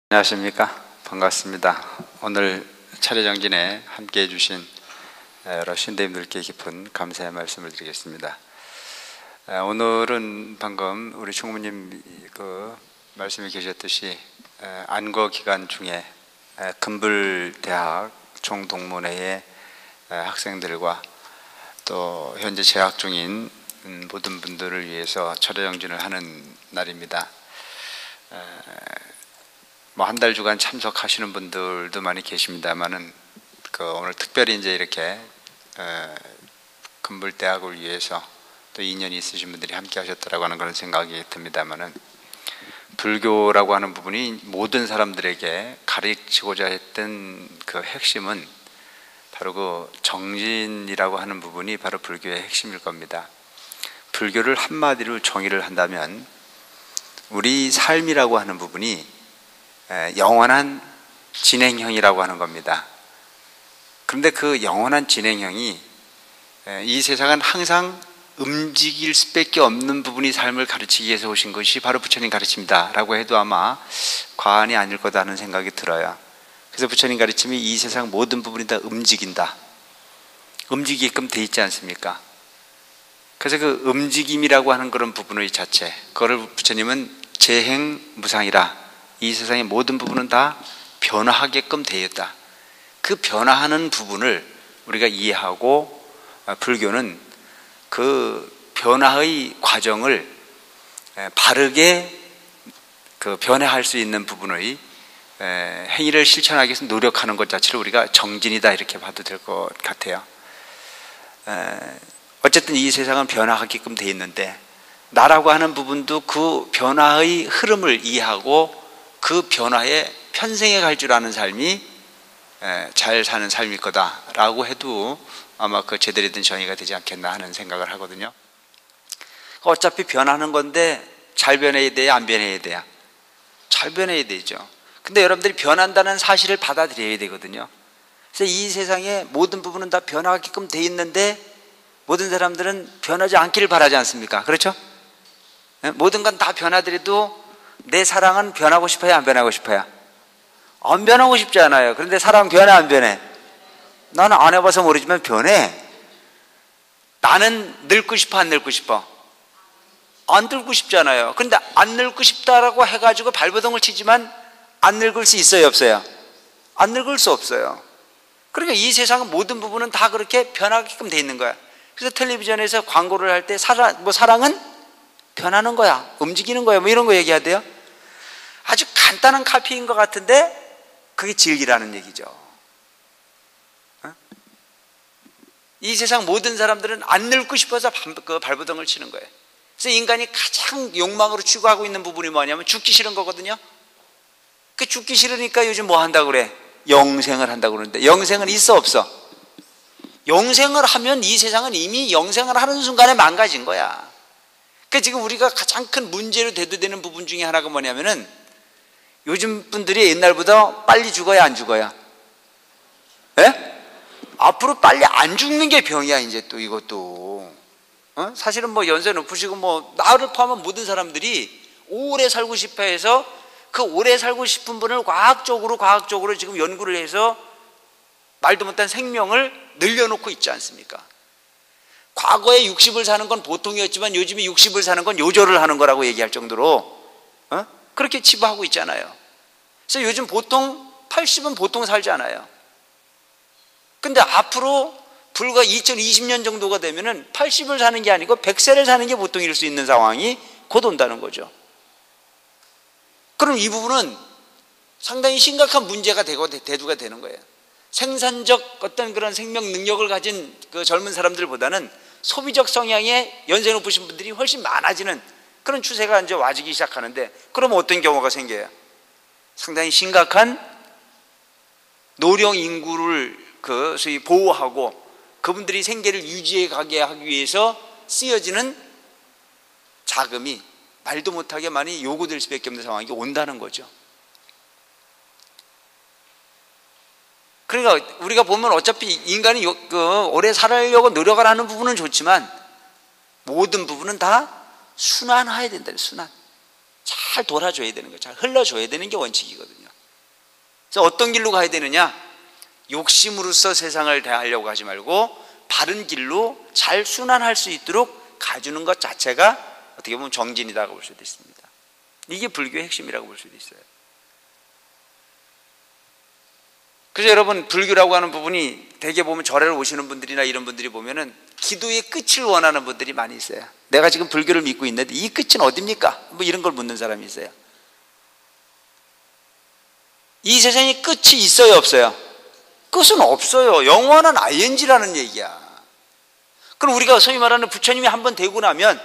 안녕하십니까. 반갑습니다. 오늘 차례정진에 함께 해주신 여러 신대님들께 깊은 감사의 말씀을 드리겠습니다. 오늘은 방금 우리 총무님 말씀이 계셨듯이 안거 기간 중에 금불대학 총동문회의 학생들과 또 현재 재학 중인 모든 분들을 위해서 차례정진을 하는 날입니다. 한 달 주간 참석하시는 분들도 많이 계십니다만은 오늘 특별히 이제 이렇게 금불대학을 위해서 또 인연이 있으신 분들이 함께 하셨다라고 하는 그런 생각이 듭니다만은, 불교라고 하는 부분이 모든 사람들에게 가르치고자 했던 그 핵심은 바로 그 정진이라고 하는 부분이 바로 불교의 핵심일 겁니다. 불교를 한마디로 정의를 한다면 우리 삶이라고 하는 부분이 영원한 진행형이라고 하는 겁니다. 그런데 그 영원한 진행형이 이 세상은 항상 움직일 수밖에 없는 부분이 삶을 가르치기 위해서 오신 것이 바로 부처님 가르침이다 라고 해도 아마 과언이 아닐 거다 하는 생각이 들어요. 그래서 부처님 가르침이 이 세상 모든 부분이 다 움직인다, 움직이게끔 돼 있지 않습니까? 그래서 그 움직임이라고 하는 그런 부분의 자체, 그거를 부처님은 재행무상이라, 이 세상의 모든 부분은 다 변화하게끔 되어 있다. 그 변화하는 부분을 우리가 이해하고, 불교는 그 변화의 과정을 바르게 변화할 수 있는 부분의 행위를 실천하기 위해서 노력하는 것 자체를 우리가 정진이다 이렇게 봐도 될 것 같아요. 어쨌든 이 세상은 변화하게끔 되어 있는데, 나라고 하는 부분도 그 변화의 흐름을 이해하고 그 변화에 편승해 갈 줄 아는 삶이 잘 사는 삶일 거다라고 해도 아마 그 제대로 된 정의가 되지 않겠나 하는 생각을 하거든요. 어차피 변하는 건데 잘 변해야 돼야 안 변해야 돼야? 잘 변해야 되죠. 근데 여러분들이 변한다는 사실을 받아들여야 되거든요. 그래서 이 세상의 모든 부분은 다 변하게끔 돼 있는데 모든 사람들은 변하지 않기를 바라지 않습니까? 그렇죠? 모든 건 다 변하더라도 내 사랑은 변하고 싶어요, 안 변하고 싶어요? 안 변하고 싶지 않아요. 그런데 사랑은 변해, 안 변해? 나는 안 해봐서 모르지만 변해. 나는 늙고 싶어, 안 늙고 싶어? 안 늙고 싶지 않아요. 그런데 안 늙고 싶다라고 해가지고 발버둥을 치지만 안 늙을 수 있어요, 없어요? 안 늙을 수 없어요. 그러니까 이 세상은 모든 부분은 다 그렇게 변하게끔 돼 있는 거야. 그래서 텔레비전에서 광고를 할 때 사랑은 변하는 거야, 움직이는 거야, 이런 거 얘기하대요. 아주 간단한 카피인 것 같은데 그게 진리라는 얘기죠. 이 세상 모든 사람들은 안 늙고 싶어서 발버둥을 치는 거예요. 그래서 인간이 가장 욕망으로 추구하고 있는 부분이 뭐냐면 죽기 싫은 거거든요. 그 죽기 싫으니까 요즘 뭐 한다고 그래? 영생을 한다고 그러는데, 영생은 있어 없어? 영생을 하면 이 세상은 이미 영생을 하는 순간에 망가진 거야. 그러니까 지금 우리가 가장 큰 문제로 대두되는 부분 중에 하나가 뭐냐면은, 요즘 분들이 옛날보다 빨리 죽어야 안 죽어야? 예? 앞으로 빨리 안 죽는 게 병이야. 이제 또 이것도 사실은 연세 높으시고 나를 포함한 모든 사람들이 오래 살고 싶어 해서 그 오래 살고 싶은 분을 과학적으로 지금 연구를 해서 말도 못한 생명을 늘려놓고 있지 않습니까? 과거에 60을 사는 건 보통이었지만 요즘에 60을 사는 건 요절을 하는 거라고 얘기할 정도로 그렇게 치부하고 있잖아요. 그래서 요즘 보통 80은 보통 살지 않아요. 근데 앞으로 불과 2020년 정도가 되면은 80을 사는 게 아니고 100세를 사는 게 보통일 수 있는 상황이 곧 온다는 거죠. 그럼 이 부분은 상당히 심각한 문제가 대두가 되는 거예요. 생산적 어떤 그런 생명 능력을 가진 그 젊은 사람들보다는 소비적 성향의 연세 높으신 분들이 훨씬 많아지는 그런 추세가 이제 와지기 시작하는데, 그러면 어떤 경우가 생겨요? 상당히 심각한 노령 인구를 소위 보호하고 그분들이 생계를 유지해 가게 하기 위해서 쓰여지는 자금이 말도 못하게 많이 요구될 수밖에 없는 상황이 온다는 거죠. 그러니까 우리가 보면 어차피 인간이 오래 살려고 노력을 하는 부분은 좋지만 모든 부분은 다 순환해야 된다. 순환. 잘 돌아줘야 되는 거예요. 잘 흘러줘야 되는 게 원칙이거든요. 그래서 어떤 길로 가야 되느냐? 욕심으로써 세상을 대하려고 하지 말고 바른 길로 잘 순환할 수 있도록 가주는 것 자체가 어떻게 보면 정진이라고 볼 수도 있습니다. 이게 불교의 핵심이라고 볼 수도 있어요. 그래서 여러분, 불교라고 하는 부분이 대개 보면 절에를 오시는 분들이나 이런 분들이 보면은 기도의 끝을 원하는 분들이 많이 있어요. 내가 지금 불교를 믿고 있는데 이 끝은 어딥니까? 뭐 이런 걸 묻는 사람이 있어요. 이 세상에 끝이 있어요, 없어요? 끝은 없어요. 영원한 ING라는 얘기야. 그럼 우리가 소위 말하는 부처님이 한번 되고 나면,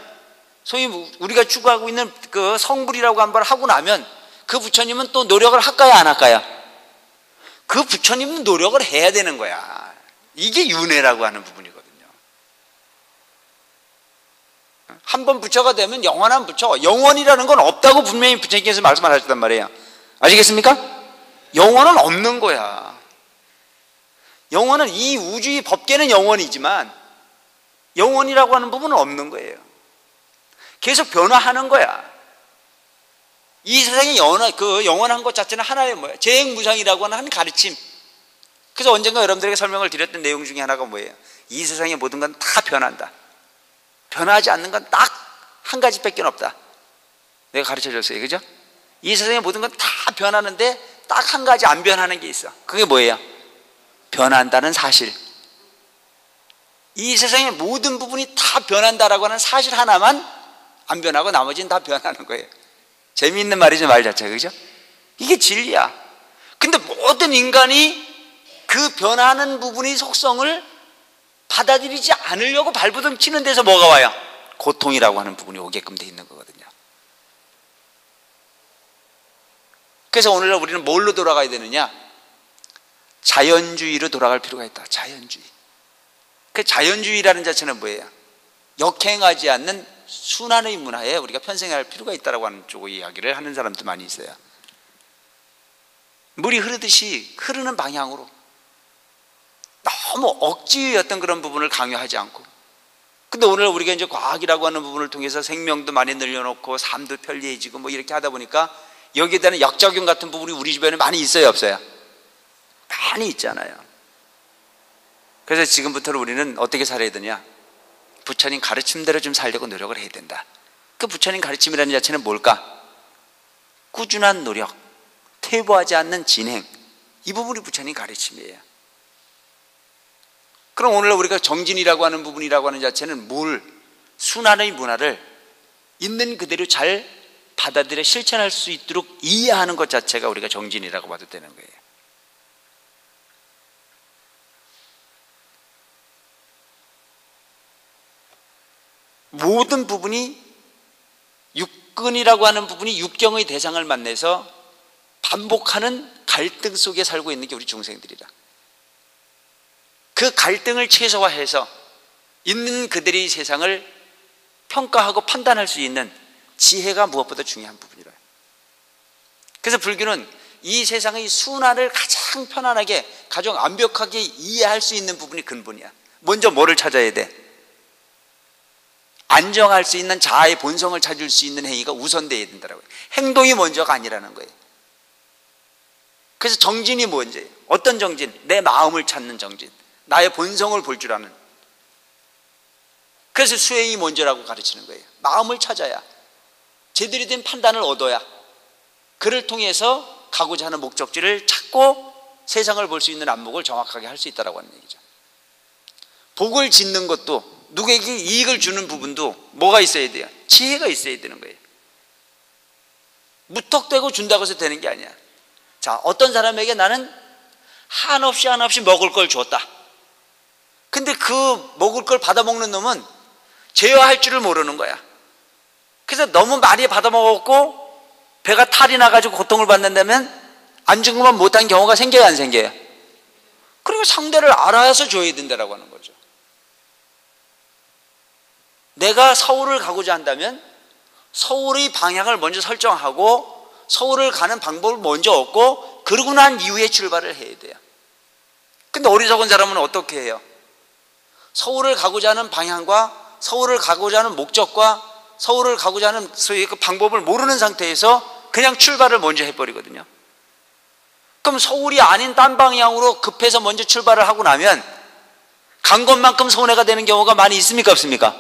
소위 우리가 추구하고 있는 그 성불이라고 한번 하고 나면 그 부처님은 또 노력을 할까요, 안 할까요? 그 부처님은 노력을 해야 되는 거야. 이게 윤회라고 하는 부분이거든요. 한번 부처가 되면 영원한 부처, 영원이라는 건 없다고 분명히 부처님께서 말씀하셨단 말이에요. 아시겠습니까? 영원은 없는 거야. 영원은 이 우주의 법계는 영원이지만 영원이라고 하는 부분은 없는 거예요. 계속 변화하는 거야. 이 세상의 영원한 것 자체는 하나의 뭐예요? 재행무상이라고 하는 한 가르침. 그래서 언젠가 여러분들에게 설명을 드렸던 내용 중에 하나가 뭐예요? 이 세상의 모든 건 다 변한다. 변하지 않는 건 딱 한 가지밖에 없다. 내가 가르쳐 줬어요. 그죠? 이 세상의 모든 건 다 변하는데 딱 한 가지 안 변하는 게 있어. 그게 뭐예요? 변한다는 사실. 이 세상의 모든 부분이 다 변한다라고 하는 사실 하나만 안 변하고 나머지는 다 변하는 거예요. 재미있는 말이죠, 말 자체가. 그죠? 이게 진리야. 근데 모든 인간이 그 변하는 부분의 속성을 받아들이지 않으려고 발버둥 치는 데서 뭐가 와요? 고통이라고 하는 부분이 오게끔 돼 있는 거거든요. 그래서 오늘날 우리는 뭘로 돌아가야 되느냐? 자연주의로 돌아갈 필요가 있다. 자연주의. 그 자연주의라는 자체는 뭐예요? 역행하지 않는 순환의 문화에 우리가 편승할 필요가 있다고 하는 쪽 이야기를 하는 사람도 많이 있어요. 물이 흐르듯이 흐르는 방향으로, 너무 억지의 어떤 그런 부분을 강요하지 않고. 근데 오늘 우리가 이제 과학이라고 하는 부분을 통해서 생명도 많이 늘려놓고 삶도 편리해지고 뭐 이렇게 하다 보니까 여기에 대한 역작용 같은 부분이 우리 주변에 많이 있어요, 없어요? 많이 있잖아요. 그래서 지금부터 우리는 어떻게 살아야 되냐? 부처님 가르침대로 좀 살려고 노력을 해야 된다. 그 부처님 가르침이라는 자체는 뭘까? 꾸준한 노력, 퇴보하지 않는 진행, 이 부분이 부처님 가르침이에요. 그럼 오늘 우리가 정진이라고 하는 부분이라고 하는 자체는 순환의 문화를 있는 그대로 잘 받아들여 실천할 수 있도록 이해하는 것 자체가 우리가 정진이라고 봐도 되는 거예요. 모든 부분이 육근이라고 하는 부분이 육경의 대상을 만나서 반복하는 갈등 속에 살고 있는 게 우리 중생들이다. 그 갈등을 최소화해서 있는 그들의 세상을 평가하고 판단할 수 있는 지혜가 무엇보다 중요한 부분이라. 그래서 불교는 이 세상의 순환을 가장 편안하게, 가장 완벽하게 이해할 수 있는 부분이 근본이야. 먼저 뭐를 찾아야 돼? 안정할 수 있는 자아의 본성을 찾을 수 있는 행위가 우선되어야 된다고요. 행동이 먼저가 아니라는 거예요. 그래서 정진이 뭔지, 어떤 정진? 내 마음을 찾는 정진, 나의 본성을 볼 줄 아는. 그래서 수행이 먼저라고 가르치는 거예요. 마음을 찾아야, 제대로 된 판단을 얻어야, 그를 통해서 가고자 하는 목적지를 찾고 세상을 볼 수 있는 안목을 정확하게 할 수 있다고 하는 얘기죠. 복을 짓는 것도, 누구에게 이익을 주는 부분도 뭐가 있어야 돼요? 지혜가 있어야 되는 거예요. 무턱대고 준다고 해서 되는 게 아니야. 자, 어떤 사람에게 나는 한없이 먹을 걸 줬다. 근데 그 먹을 걸 받아먹는 놈은 제어할 줄을 모르는 거야. 그래서 너무 많이 받아먹었고 배가 탈이 나가지고 고통을 받는다면 안중근만 못한 경우가 생겨요, 안 생겨요? 그리고 상대를 알아서 줘야 된다고 하는 거죠. 내가 서울을 가고자 한다면 서울의 방향을 먼저 설정하고 서울을 가는 방법을 먼저 얻고 그러고 난 이후에 출발을 해야 돼요. 근데 어리석은 사람은 어떻게 해요? 서울을 가고자 하는 방향과 서울을 가고자 하는 목적과 서울을 가고자 하는 소위 그 방법을 모르는 상태에서 그냥 출발을 먼저 해버리거든요. 그럼 서울이 아닌 딴 방향으로 급해서 먼저 출발을 하고 나면 간 것만큼 손해가 되는 경우가 많이 있습니까? 없습니까?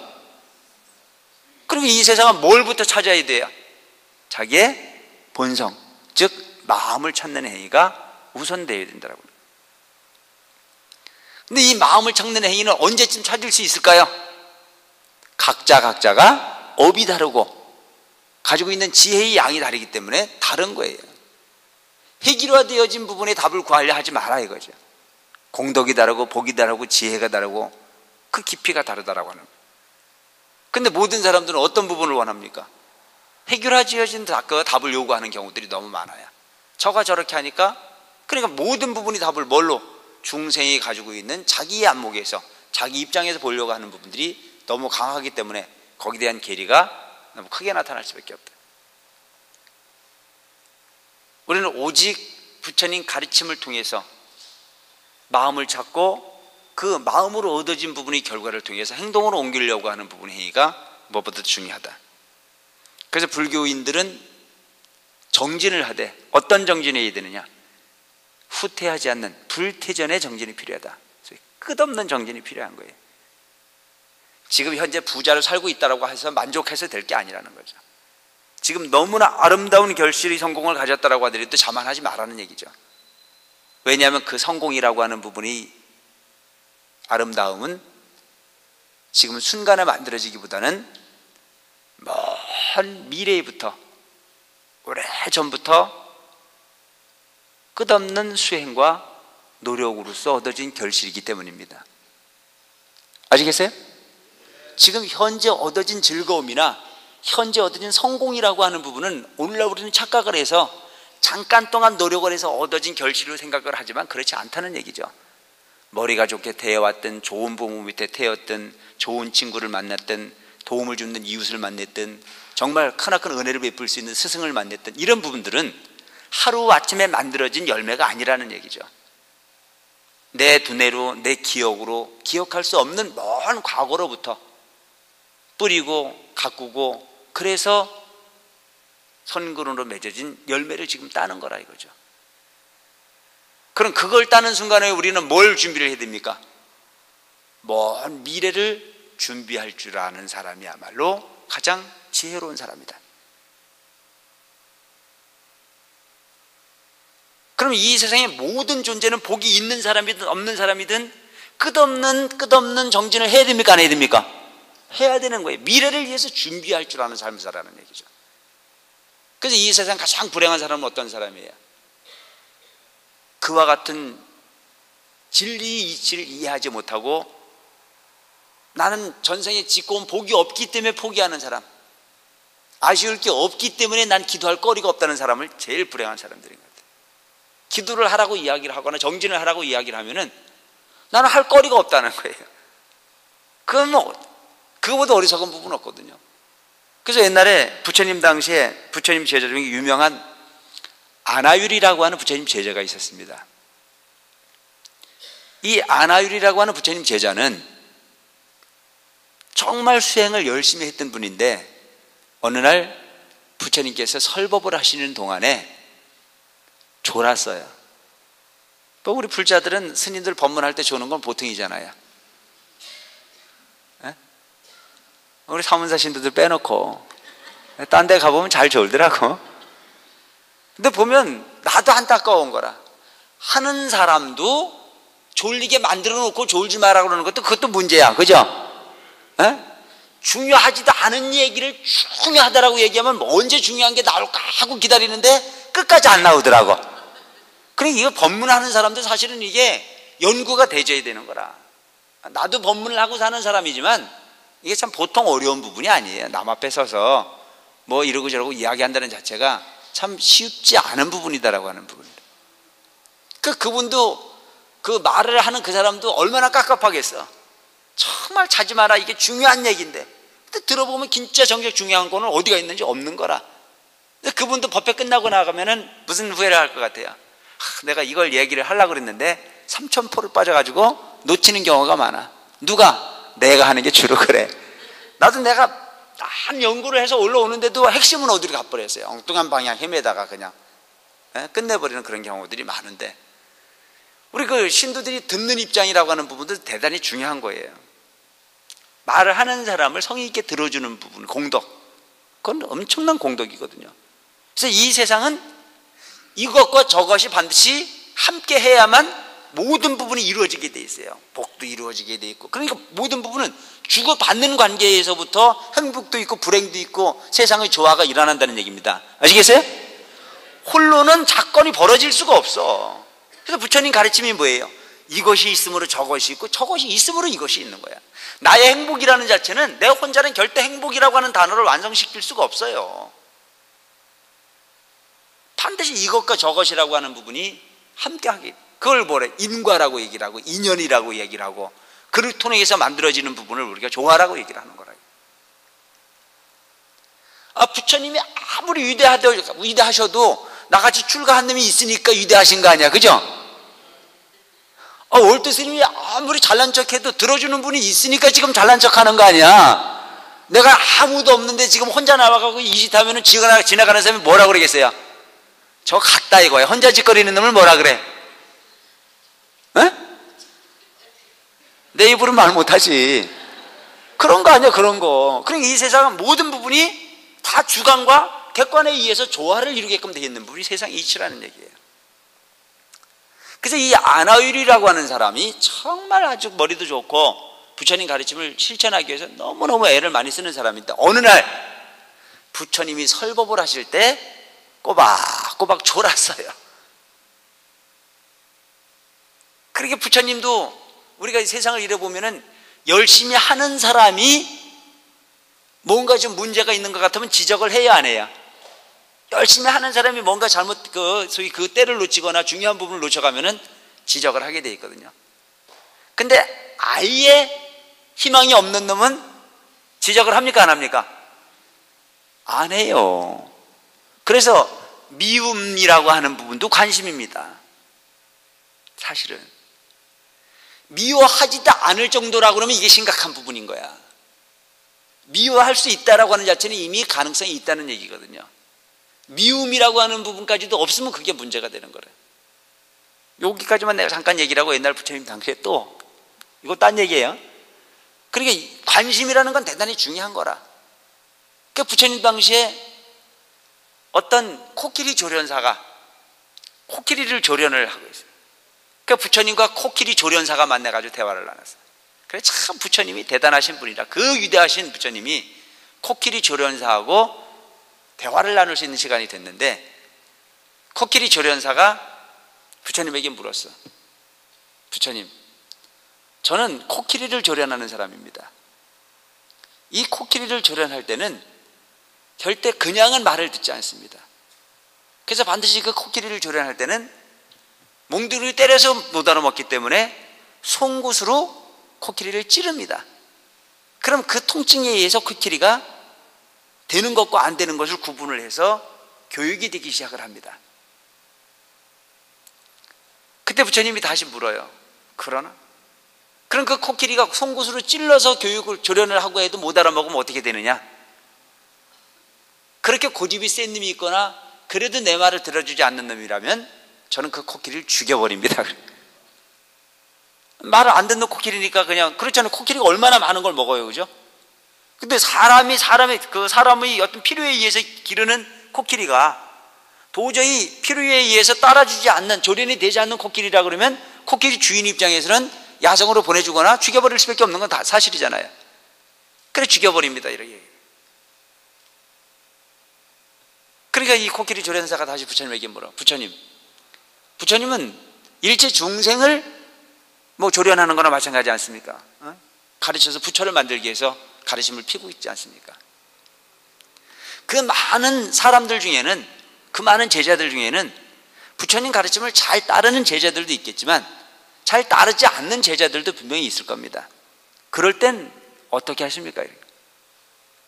그리고 이 세상은 뭘부터 찾아야 돼요? 자기의 본성, 즉 마음을 찾는 행위가 우선되어야 된다고요. 근데 이 마음을 찾는 행위는 언제쯤 찾을 수 있을까요? 각자가 업이 다르고 가지고 있는 지혜의 양이 다르기 때문에 다른 거예요. 획일화되어진 부분에 답을 구하려 하지 마라 이거죠. 공덕이 다르고 복이 다르고 지혜가 다르고 그 깊이가 다르다라고 하는 거예요. 근데 모든 사람들은 어떤 부분을 원합니까? 획일화되어진 답을 요구하는 경우들이 너무 많아요. 저가 저렇게 하니까, 그러니까 모든 부분이 답을 뭘로? 중생이 가지고 있는 자기의 안목에서, 자기 입장에서 보려고 하는 부분들이 너무 강하기 때문에 거기에 대한 괴리가 너무 크게 나타날 수밖에 없다. 우리는 오직 부처님 가르침을 통해서 마음을 찾고 그 마음으로 얻어진 부분의 결과를 통해서 행동으로 옮기려고 하는 부분의 행위가 무엇보다 중요하다. 그래서 불교인들은 정진을 하되, 어떤 정진을 해야 되느냐? 후퇴하지 않는 불퇴전의 정진이 필요하다. 끝없는 정진이 필요한 거예요. 지금 현재 부자로 살고 있다고 해서 만족해서 될 게 아니라는 거죠. 지금 너무나 아름다운 결실의 성공을 가졌다라고 하더라도 자만하지 말라는 얘기죠. 왜냐하면 그 성공이라고 하는 부분이, 아름다움은 지금 순간에 만들어지기보다는 먼 미래부터, 오래전부터 끝없는 수행과 노력으로서 얻어진 결실이기 때문입니다. 아시겠어요? 지금 현재 얻어진 즐거움이나 현재 얻어진 성공이라고 하는 부분은 오늘날 우리는 착각을 해서 잠깐 동안 노력을 해서 얻어진 결실로 생각을 하지만 그렇지 않다는 얘기죠. 머리가 좋게 태어왔든, 좋은 부모 밑에 태었든, 좋은 친구를 만났든, 도움을 주는 이웃을 만났든, 정말 크나큰 은혜를 베풀 수 있는 스승을 만났든, 이런 부분들은 하루아침에 만들어진 열매가 아니라는 얘기죠. 내 두뇌로, 내 기억으로 기억할 수 없는 먼 과거로부터 뿌리고 가꾸고, 그래서 선근으로 맺어진 열매를 지금 따는 거라 이거죠. 그럼 그걸 따는 순간에 우리는 뭘 준비를 해야 됩니까? 먼 미래를 준비할 줄 아는 사람이야말로 가장 지혜로운 사람이다. 그럼 이 세상의 모든 존재는 복이 있는 사람이든 없는 사람이든 끝없는 정진을 해야 됩니까? 안 해야 됩니까? 해야 되는 거예요. 미래를 위해서 준비할 줄 아는 삶을 살아라는 얘기죠. 그래서 이 세상 가장 불행한 사람은 어떤 사람이에요? 그와 같은 진리의 이치를 이해하지 못하고 나는 전생에 짓고 온 복이 없기 때문에 포기하는 사람, 아쉬울 게 없기 때문에 난 기도할 거리가 없다는 사람을 제일 불행한 사람들인 것 같아요. 기도를 하라고 이야기를 하거나 정진을 하라고 이야기를 하면은 나는 할 거리가 없다는 거예요. 그건 뭐 그거보다 어리석은 부분은 없거든요. 그래서 옛날에 부처님 당시에 부처님 제자 중에 유명한 아나율이라고 하는 부처님 제자가 있었습니다. 이 아나율이라고 하는 부처님 제자는 정말 수행을 열심히 했던 분인데, 어느 날 부처님께서 설법을 하시는 동안에 졸았어요. 또 우리 불자들은 스님들 법문할 때 조는 건 보통이잖아요. 에? 우리 사문사 신도들 빼놓고 딴 데 가보면 잘 졸더라고. 근데 보면 나도 안타까운 거라. 하는 사람도 졸리게 만들어 놓고 졸지 마라 그러는 것도 그것도 문제야. 그죠? 에? 중요하지도 않은 얘기를 중요하다라고 얘기하면 언제 중요한 게 나올까 하고 기다리는데 끝까지 안 나오더라고. 그러니까 이거 법문하는 사람들 사실은 이게 연구가 되져야 되는 거라. 나도 법문을 하고 사는 사람이지만 이게 참 보통 어려운 부분이 아니에요. 남 앞에 서서 뭐 이러고 저러고 이야기한다는 자체가 참 쉽지 않은 부분이다라고 하는 부분입니다. 그분도 그 말을 하는 그 사람도 얼마나 깝깝하겠어. 정말 자지 마라, 이게 중요한 얘기인데. 근데 들어보면 진짜 정작 중요한 거는 어디가 있는지 없는 거라. 근데 그분도 법회 끝나고 나가면은 무슨 후회를 할 것 같아요. 내가 이걸 얘기를 하려고 그랬는데 삼천포를 빠져가지고 놓치는 경우가 많아. 누가? 내가 하는 게 주로 그래. 나도 내가 한 연구를 해서 올라오는데도 핵심은 어디로 가버렸어요. 엉뚱한 방향 헤매다가 그냥 끝내버리는 그런 경우들이 많은데, 우리 그 신도들이 듣는 입장이라고 하는 부분도 대단히 중요한 거예요. 말을 하는 사람을 성의 있게 들어주는 부분, 공덕, 그건 엄청난 공덕이거든요. 그래서 이 세상은 이것과 저것이 반드시 함께 해야만 모든 부분이 이루어지게 돼 있어요. 복도 이루어지게 돼 있고, 그러니까 모든 부분은 주고받는 관계에서부터 행복도 있고 불행도 있고 세상의 조화가 일어난다는 얘기입니다. 아시겠어요? 홀로는 사건이 벌어질 수가 없어. 그래서 부처님 가르침이 뭐예요? 이것이 있으므로 저것이 있고 저것이 있으므로 이것이 있는 거야. 나의 행복이라는 자체는 내가 혼자는 절대 행복이라고 하는 단어를 완성시킬 수가 없어요. 반드시 이것과 저것이라고 하는 부분이 함께하게, 그걸 뭐래? 인과라고 얘기를 하고 인연이라고 얘기를 하고, 그를 통해서 만들어지는 부분을 우리가 조화라고 얘기를 하는 거라. 부처님이 아무리 위대하셔도 나같이 출가한 놈이 있으니까 위대하신 거 아니야, 그죠? 월드 스님이 아무리 잘난 척해도 들어주는 분이 있으니까 지금 잘난 척하는 거 아니야. 내가 아무도 없는데 지금 혼자 나와가고 이 짓 하면은 지나가는 사람이 뭐라 그러겠어요? 저 같다 이거야. 혼자 짓거리는 놈을 뭐라 그래? 에? 내 입으로 말 못하지. 그런 거 아니야, 그런 거. 그러니까 이 세상은 모든 부분이 다 주관과 객관에 의해서 조화를 이루게끔 되어 있는 부분이 세상 이치라는 얘기예요. 그래서 이 아나유리라고 하는 사람이 정말 아주 머리도 좋고 부처님 가르침을 실천하기 위해서 너무너무 애를 많이 쓰는 사람인데, 어느 날 부처님이 설법을 하실 때 꼬박꼬박 졸았어요. 그렇게 부처님도 우리가 세상을 잃어보면은 열심히 하는 사람이 뭔가 좀 문제가 있는 것 같으면 지적을 해야 안 해요? 열심히 하는 사람이 뭔가 소위 그 때를 놓치거나 중요한 부분을 놓쳐가면은 지적을 하게 돼 있거든요. 근데 아예 희망이 없는 놈은 지적을 합니까, 안 합니까? 안 해요. 그래서 미움이라고 하는 부분도 관심입니다. 사실은 미워하지도 않을 정도라고 그러면 이게 심각한 부분인 거야. 미워할 수 있다라고 하는 자체는 이미 가능성이 있다는 얘기거든요. 미움이라고 하는 부분까지도 없으면 그게 문제가 되는 거래요. 여기까지만 내가 잠깐 얘기를 하고, 옛날 부처님 당시에 또 이거 딴 얘기예요. 그러니까 관심이라는 건 대단히 중요한 거라. 그러니까 부처님 당시에 어떤 코끼리 조련사가 코끼리를 조련을 하고 있어요. 그러니까 부처님과 코끼리 조련사가 만나가지고 대화를 나눴어요. 그래, 참 부처님이 대단하신 분이라. 그 위대하신 부처님이 코끼리 조련사하고 대화를 나눌 수 있는 시간이 됐는데, 코끼리 조련사가 부처님에게 물었어. 부처님, 저는 코끼리를 조련하는 사람입니다. 이 코끼리를 조련할 때는 절대 그냥은 말을 듣지 않습니다. 그래서 반드시 그 코끼리를 조련할 때는 몽둥이를 때려서 못 알아먹기 때문에 송곳으로 코끼리를 찌릅니다. 그럼 그 통증에 의해서 코끼리가 되는 것과 안 되는 것을 구분을 해서 교육이 되기 시작을 합니다. 그때 부처님이 다시 물어요. 그러나? 그럼 그 코끼리가 송곳으로 찔러서 교육을 조련을 하고 해도 못 알아먹으면 어떻게 되느냐? 그렇게 고집이 센 놈이 있거나 그래도 내 말을 들어주지 않는 놈이라면 저는 그 코끼리를 죽여버립니다. 말을 안 듣는 코끼리니까 그냥, 그렇잖아요. 코끼리가 얼마나 많은 걸 먹어요, 그죠? 근데 사람의 어떤 필요에 의해서 기르는 코끼리가 도저히 필요에 의해서 따라주지 않는, 조련이 되지 않는 코끼리라 그러면 코끼리 주인 입장에서는 야성으로 보내주거나 죽여버릴 수밖에 없는 건 다 사실이잖아요. 그래 죽여버립니다, 이렇게. 그러니까 이 코끼리 조련사가 다시 부처님에게 물어. 부처님은 일체 중생을 조련하는 거나 마찬가지 않습니까? 가르쳐서 부처를 만들기 위해서 가르침을 피고 있지 않습니까? 그 많은 사람들 중에는, 그 많은 제자들 중에는 부처님 가르침을 잘 따르는 제자들도 있겠지만 잘 따르지 않는 제자들도 분명히 있을 겁니다. 그럴 땐 어떻게 하십니까?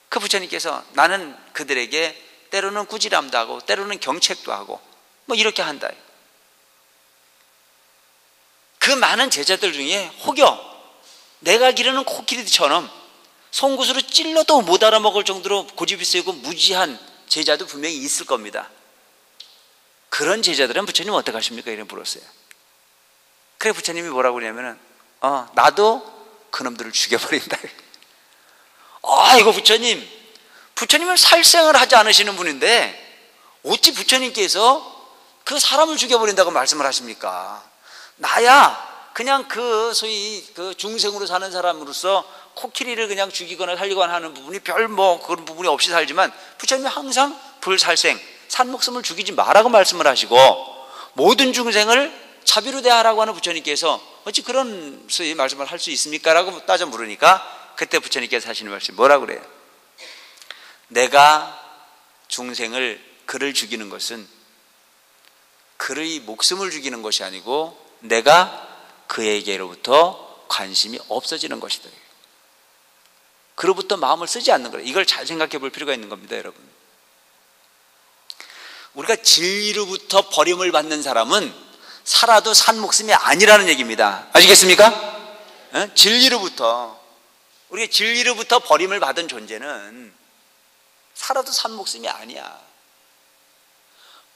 그 부처님께서 나는 그들에게 때로는 꾸지람도 하고 때로는 경책도 하고 이렇게 한다. 그 많은 제자들 중에 혹여 내가 기르는 코끼리처럼 송곳으로 찔러도 못 알아먹을 정도로 고집이 세고 무지한 제자도 분명히 있을 겁니다. 그런 제자들은 부처님 어떻게 하십니까? 이렇게 물었어요. 그래 부처님이 뭐라고 그러냐면은 나도 그놈들을 죽여버린다. 이거 부처님은 살생을 하지 않으시는 분인데 어찌 부처님께서 그 사람을 죽여버린다고 말씀을 하십니까? 나야 그냥 그 소위 그 중생으로 사는 사람으로서 코끼리를 그냥 죽이거나 살리거나 하는 부분이 별 그런 부분이 없이 살지만 부처님이 항상 불살생, 산목숨을 죽이지 마라고 말씀을 하시고 모든 중생을 자비로 대하라고 하는 부처님께서 어찌 그런 소위 말씀을 할 수 있습니까? 라고 따져 물으니까 그때 부처님께서 하시는 말씀이 뭐라고 그래요? 내가 그를 죽이는 것은 그의 목숨을 죽이는 것이 아니고 내가 그에게로부터 관심이 없어지는 것이다. 그로부터 마음을 쓰지 않는 거예요. 이걸 잘 생각해 볼 필요가 있는 겁니다, 여러분. 우리가 진리로부터 버림을 받는 사람은 살아도 산 목숨이 아니라는 얘기입니다. 아시겠습니까? 진리로부터 우리가 진리로부터 버림을 받은 존재는 살아도 산 목숨이 아니야.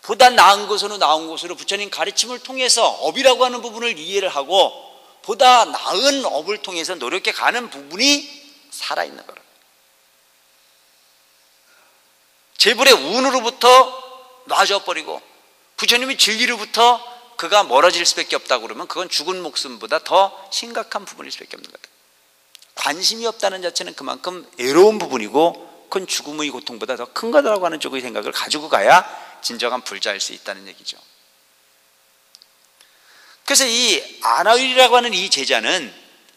보다 나은 곳으로 나온 곳으로 부처님 가르침을 통해서 업이라고 하는 부분을 이해를 하고 보다 나은 업을 통해서 노력해 가는 부분이 살아있는 거라. 재불의 운으로부터 놔져버리고 부처님이 진리로부터 그가 멀어질 수밖에 없다고 그러면 그건 죽은 목숨보다 더 심각한 부분일 수밖에 없는 거다. 관심이 없다는 자체는 그만큼 애로운 부분이고 그건 죽음의 고통보다 더 큰 거다라고 하는 쪽의 생각을 가지고 가야 진정한 불자일 수 있다는 얘기죠. 그래서 이 아나율이라고 하는 이 제자는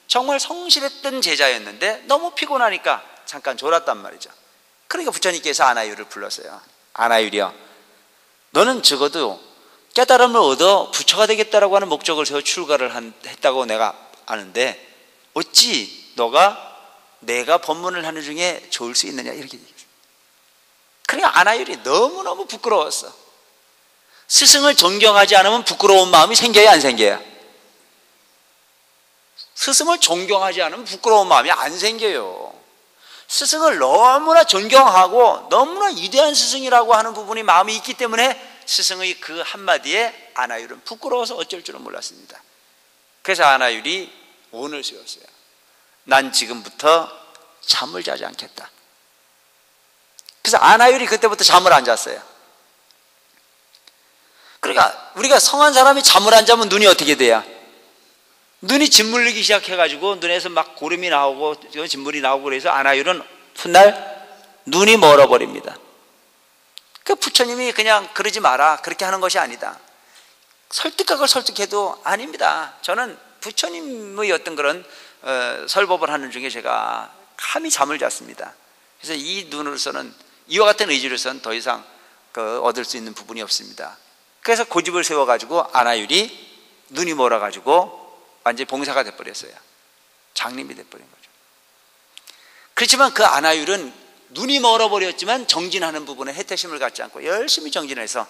정말 성실했던 제자였는데 너무 피곤하니까 잠깐 졸았단 말이죠. 그러니까 부처님께서 아나율을 불렀어요. 아나율이여, 너는 적어도 깨달음을 얻어 부처가 되겠다라고 하는 목적을 세워 출가를 했다고 내가 아는데 어찌 너가 내가 법문을 하는 중에 좋을 수 있느냐, 이렇게 얘기했어요. 그러니까 아나율이 너무너무 부끄러웠어. 스승을 존경하지 않으면 부끄러운 마음이 생겨요, 안 생겨요? 스승을 존경하지 않으면 부끄러운 마음이 안 생겨요. 스승을 너무나 존경하고 너무나 위대한 스승이라고 하는 부분이 마음이 있기 때문에 스승의 그 한마디에 아나율은 부끄러워서 어쩔 줄은 몰랐습니다. 그래서 아나율이 오늘 세웠어요. 난 지금부터 잠을 자지 않겠다. 그래서 아나율이 그때부터 잠을 안 잤어요. 그러니까 우리가 성한 사람이 잠을 안 자면 눈이 어떻게 돼요? 눈이 짓물리기 시작해가지고 눈에서 막 고름이 나오고 짓물이 나오고 그래서 아나율은 훗날 눈이 멀어버립니다. 그 부처님이 그냥 그러지 마라, 그렇게 하는 것이 아니다. 설득하고 설득해도 아닙니다. 저는 부처님의 어떤 그런 설법을 하는 중에 제가 감히 잠을 잤습니다. 그래서 이 눈으로서는 이와 같은 의지로서는 더 이상 얻을 수 있는 부분이 없습니다. 그래서 고집을 세워가지고 아나율이 눈이 멀어가지고 완전히 봉사가 돼버렸어요. 장님이 돼버린 거죠. 그렇지만 그 아나율은 눈이 멀어버렸지만 정진하는 부분에 해태심을 갖지 않고 열심히 정진해서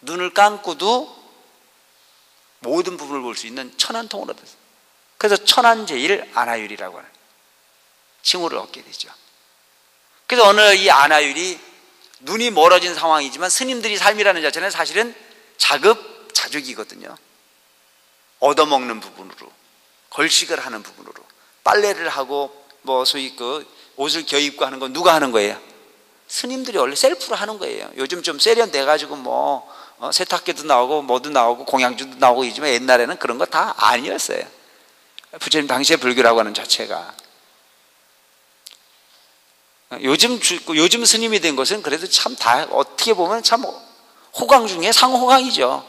눈을 감고도 모든 부분을 볼 수 있는 천안통을 얻었어요. 그래서 천안제일 아나율이라고 하는 칭호를 얻게 되죠. 그래서 오늘 이 아나율이 눈이 멀어진 상황이지만 스님들이 삶이라는 자체는 사실은 자급자족이거든요. 얻어먹는 부분으로, 걸식을 하는 부분으로, 빨래를 하고 소위 그 옷을 겨입고 하는 건 누가 하는 거예요? 스님들이 원래 셀프로 하는 거예요. 요즘 좀 세련돼가지고 세탁기도 나오고 뭐도 나오고 공양주도 나오고 이지만 옛날에는 그런 거 다 아니었어요. 부처님 당시의 불교라고 하는 자체가. 요즘 스님이 된 것은 그래도 참 다 어떻게 보면 참 호강 중에 상호강이죠.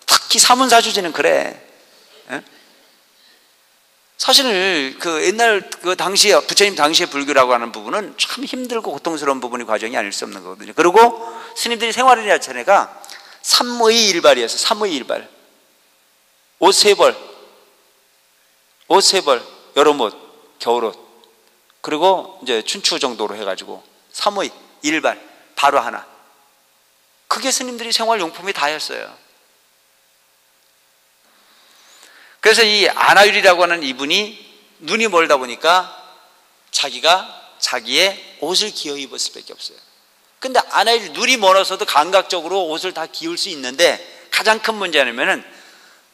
특히 사문사주제는 그래. 사실 그 옛날 그 당시에 부처님 당시의 불교라고 하는 부분은 참 힘들고 고통스러운 부분이 과정이 아닐 수 없는 거거든요. 그리고 스님들이 생활의 자체가 삼의 일발이었어요. 삼의 일발. 옷 세 벌, 여름옷, 겨울옷, 그리고 이제 춘추 정도로 해가지고 삼의 일발, 바로 하나. 그게 스님들이 생활용품이 다였어요. 그래서 이 아나율이라고 하는 이분이 눈이 멀다 보니까 자기가 자기의 옷을 기어 입을 수밖에 없어요. 근데 아나율이 눈이 멀어서도 감각적으로 옷을 다 기울 수 있는데 가장 큰 문제는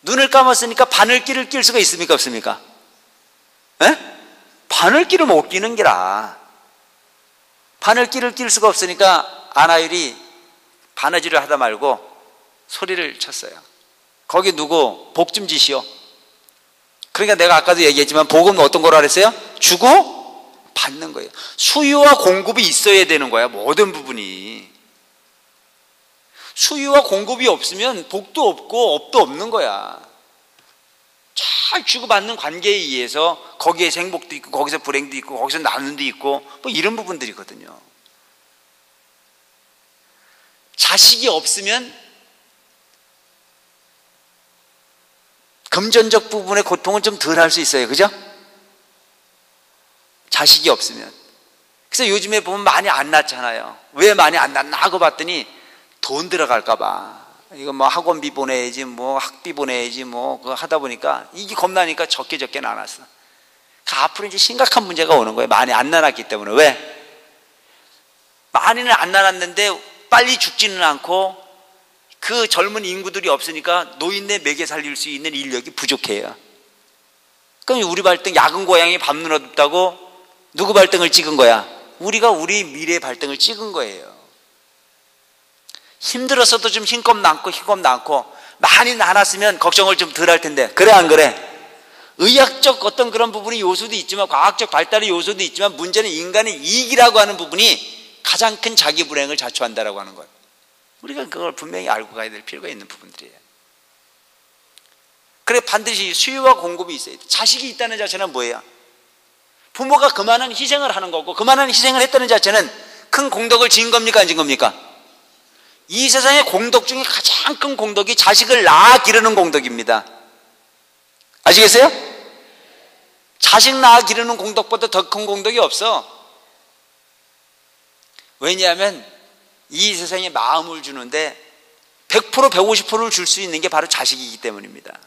눈을 감았으니까 바늘귀를 낄 수가 있습니까 없습니까? 에? 바늘귀를 못 끼는 게라. 바늘귀를 낄 수가 없으니까 아나율이 바느질을 하다 말고 소리를 쳤어요. 거기 누구 복 좀 지시오. 그러니까 내가 아까도 얘기했지만 복은 어떤 거라 그랬어요? 주고 받는 거예요. 수요와 공급이 있어야 되는 거야. 모든 부분이. 수요와 공급이 없으면 복도 없고 업도 없는 거야. 잘 주고받는 관계에 의해서 거기에서 행복도 있고 거기서 불행도 있고 거기서 나눔도 있고 뭐 이런 부분들이거든요. 자식이 없으면 금전적 부분의 고통은 좀 덜 할 수 있어요. 그죠? 자식이 없으면. 그래서 요즘에 보면 많이 안 낳잖아요. 왜 많이 안 낳나 하고 봤더니 돈 들어갈까 봐. 이거 뭐 학원비 보내야지 뭐 학비 보내야지 뭐 그거 하다 보니까 이게 겁나니까 적게 낳았어. 앞으로 이제 심각한 문제가 오는 거예요. 많이 안 낳았기 때문에. 왜? 많이는 안 낳았는데 빨리 죽지는 않고 그 젊은 인구들이 없으니까 노인네 먹여 살릴 수 있는 인력이 부족해요. 그럼 우리 발등 야근 고양이 밥 눈어둡다고 누구 발등을 찍은 거야? 우리가 우리 미래의 발등을 찍은 거예요. 힘들었어도 좀 힘껏 낳고 많이 낳았으면 걱정을 좀 덜 할 텐데 그래 안 그래? 의학적 어떤 그런 부분이 요소도 있지만 과학적 발달의 요소도 있지만 문제는 인간의 이익이라고 하는 부분이 가장 큰 자기 불행을 자초한다라고 하는 거예요. 우리가 그걸 분명히 알고 가야 될 필요가 있는 부분들이에요. 그래 반드시 수요와 공급이 있어야 돼. 자식이 있다는 자체는 뭐예요? 부모가 그만한 희생을 하는 거고 그만한 희생을 했다는 자체는 큰 공덕을 지은 겁니까 안 지은 겁니까? 이 세상의 공덕 중에 가장 큰 공덕이 자식을 낳아 기르는 공덕입니다. 아시겠어요? 자식 낳아 기르는 공덕보다 더 큰 공덕이 없어. 왜냐하면 이 세상에 마음을 주는데 100% 150%를 줄 수 있는 게 바로 자식이기 때문입니다.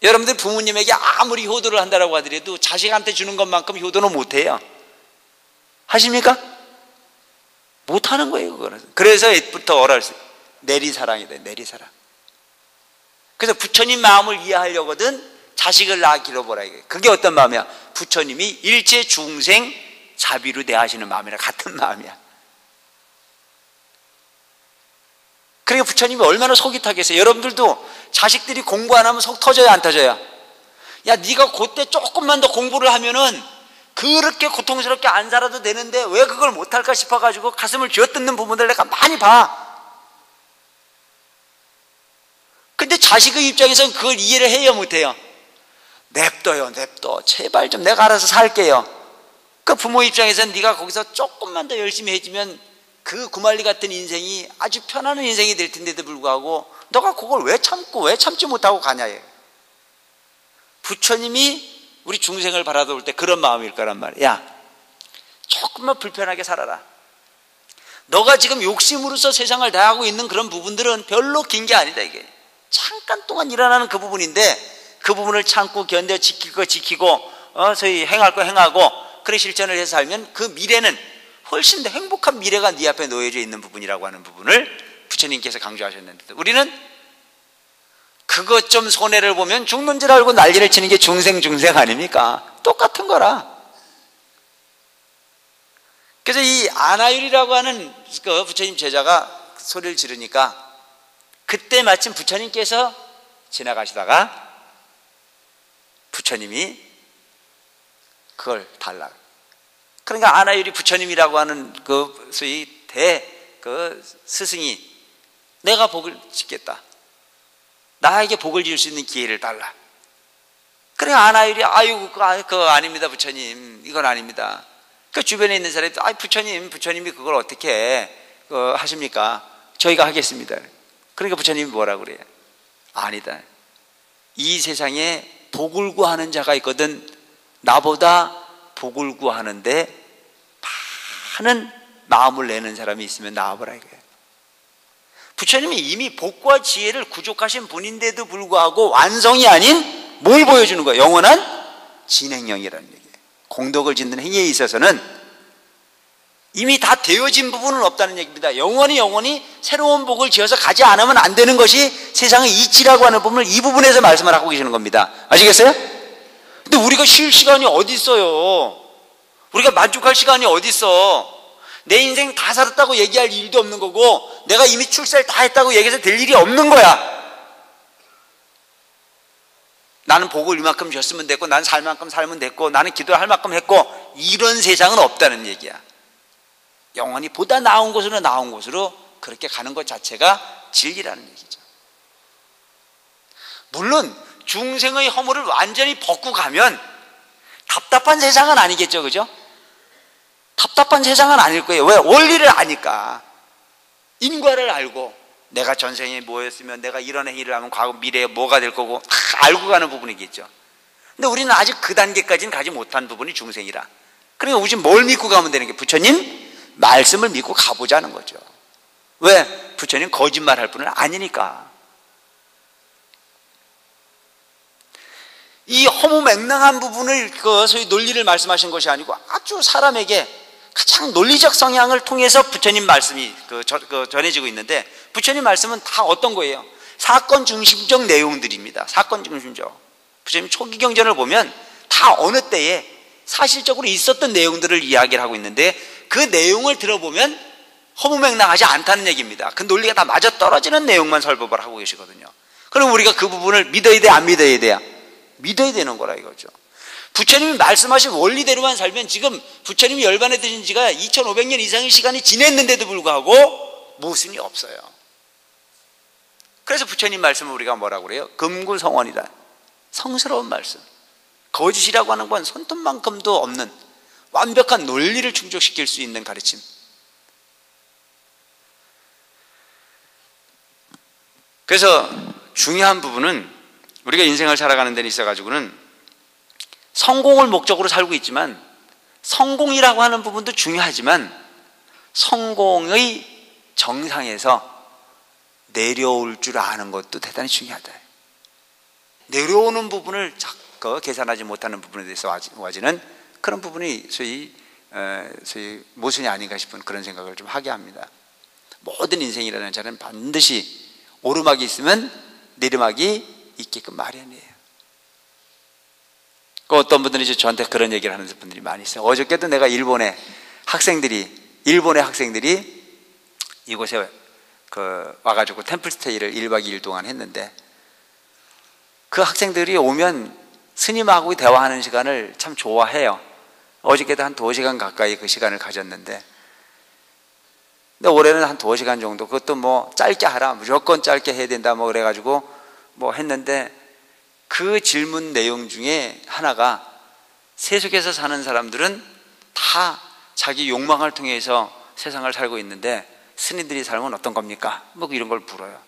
여러분들 부모님에게 아무리 효도를 한다고 하더라도 자식한테 주는 것만큼 효도는 못해요. 하십니까? 못하는 거예요. 그거는. 그래서 옛부터 내리사랑이다. 내리사랑. 그래서 부처님 마음을 이해하려거든 자식을 낳아 길러보라 이거예요. 그게 어떤 마음이야? 부처님이 일체 중생 자비로 대하시는 마음이랑 같은 마음이야. 그러니까 부처님이 얼마나 속이 타겠어요. 여러분들도 자식들이 공부 안 하면 속 터져요 안 터져요? 야 네가 그때 조금만 더 공부를 하면은 그렇게 고통스럽게 안 살아도 되는데 왜 그걸 못할까 싶어가지고 가슴을 쥐어뜯는 부분들 내가 많이 봐. 근데 자식의 입장에서는 그걸 이해를 해요 못해요? 냅둬요 냅둬 제발 좀 내가 알아서 살게요. 그 부모 입장에서는 네가 거기서 조금만 더 열심히 해주면 그 구말리 같은 인생이 아주 편안한 인생이 될 텐데도 불구하고 너가 그걸 왜 참지 못하고 가냐. 부처님이 우리 중생을 바라볼 때 그런 마음일 거란 말이야. 야 조금만 불편하게 살아라. 너가 지금 욕심으로서 세상을 다하고 있는 그런 부분들은 별로 긴 게 아니다. 이게 잠깐 동안 일어나는 그 부분인데 그 부분을 참고 견뎌 지킬 거 지키고 소위 행할 거 행하고 그래 실천을 해서 살면 그 미래는 훨씬 더 행복한 미래가 네 앞에 놓여져 있는 부분이라고 하는 부분을 부처님께서 강조하셨는데 우리는 그것 좀 손해를 보면 죽는 줄 알고 난리를 치는 게 중생 아닙니까? 똑같은 거라. 그래서 이 아나율이라고 하는 그 부처님 제자가 소리를 지르니까 그때 마침 부처님께서 지나가시다가 부처님이 그걸 달라. 그러니까 아나율이 부처님이라고 하는 그 소위 그 스승이 내가 복을 짓겠다. 나에게 복을 지을 수 있는 기회를 달라. 그래 아나율이 아유 그거 아닙니다 부처님 이건 아닙니다. 그 주변에 있는 사람이 부처님이 그걸 어떻게 하십니까? 저희가 하겠습니다. 그러니까 부처님이 뭐라고 그래요? 아니다. 이 세상에 복을 구하는 자가 있거든. 나보다 복을 구하는데 많은 마음을 내는 사람이 있으면 나와보라 이거예요. 부처님이 이미 복과 지혜를 구족하신 분인데도 불구하고 완성이 아닌 뭘 보여주는 거예요? 영원한 진행형이라는 얘기예요. 공덕을 짓는 행위에 있어서는 이미 다 되어진 부분은 없다는 얘기입니다. 영원히 새로운 복을 지어서 가지 않으면 안 되는 것이 세상의 이치라고 하는 부분을 이 부분에서 말씀을 하고 계시는 겁니다. 아시겠어요? 근데 우리가 쉴 시간이 어디 있어요? 우리가 만족할 시간이 어디 있어? 내 인생 다 살았다고 얘기할 일도 없는 거고, 내가 이미 출세를 다 했다고 얘기해서 될 일이 없는 거야. 나는 복을 이만큼 줬으면 됐고, 나는 살 만큼 살면 됐고, 나는 기도할 만큼 했고, 이런 세상은 없다는 얘기야. 영원히 보다 나은 곳으로 그렇게 가는 것 자체가 진리라는 얘기죠. 물론 중생의 허물을 완전히 벗고 가면 답답한 세상은 아니겠죠, 그죠? 답답한 세상은 아닐 거예요. 왜? 원리를 아니까. 인과를 알고, 내가 전생에 뭐였으면 내가 이런 행위를 하면 과거 미래에 뭐가 될 거고 다 알고 가는 부분이겠죠. 근데 우리는 아직 그 단계까지는 가지 못한 부분이 중생이라. 그러니까 우리 뭘 믿고 가면 되는 게, 부처님 말씀을 믿고 가보자는 거죠. 왜? 부처님 거짓말할 분은 아니니까. 이 허무맹랑한 부분을 소위 논리를 말씀하신 것이 아니고 아주 사람에게 가장 논리적 성향을 통해서 부처님 말씀이 전해지고 있는데, 부처님 말씀은 다 어떤 거예요? 사건 중심적 내용들입니다. 사건 중심적. 부처님 초기 경전을 보면 다 어느 때에 사실적으로 있었던 내용들을 이야기를 하고 있는데, 그 내용을 들어보면 허무맹랑하지 않다는 얘기입니다. 그 논리가 다 맞아떨어지는 내용만 설법을 하고 계시거든요. 그럼 우리가 그 부분을 믿어야 돼, 안 믿어야 돼요? 믿어야 되는 거라 이거죠. 부처님이 말씀하신 원리대로만 살면, 지금 부처님이 열반에 드신 지가 2500년 이상의 시간이 지냈는데도 불구하고 모순이 없어요. 그래서 부처님 말씀을 우리가 뭐라고 그래요? 금구성원이다. 성스러운 말씀. 거짓이라고 하는 건 손톱만큼도 없는 완벽한 논리를 충족시킬 수 있는 가르침. 그래서 중요한 부분은, 우리가 인생을 살아가는 데 있어가지고는 성공을 목적으로 살고 있지만, 성공이라고 하는 부분도 중요하지만 성공의 정상에서 내려올 줄 아는 것도 대단히 중요하다. 내려오는 부분을 자꾸 계산하지 못하는 부분에 대해서 와지는 그런 부분이 소위 모순이 아닌가 싶은 그런 생각을 좀 하게 합니다. 모든 인생이라는 자는 반드시 오르막이 있으면 내리막이 있게끔 마련이에요. 어떤 분들이 이제 저한테 그런 얘기를 하는 분들이 많이 있어요. 어저께도 내가 일본의 학생들이 이곳에 와가지고 템플스테이를 1박 2일 동안 했는데, 그 학생들이 오면 스님하고 대화하는 시간을 참 좋아해요. 어저께도 한 2시간 가까이 그 시간을 가졌는데, 근데 올해는 한 2시간 정도, 그것도 뭐 짧게 하라, 무조건 짧게 해야 된다 뭐 그래가지고 뭐 했는데, 그 질문 내용 중에 하나가, 세속에서 사는 사람들은 다 자기 욕망을 통해서 세상을 살고 있는데 스님들이 삶은 어떤 겁니까? 뭐 이런 걸 물어요.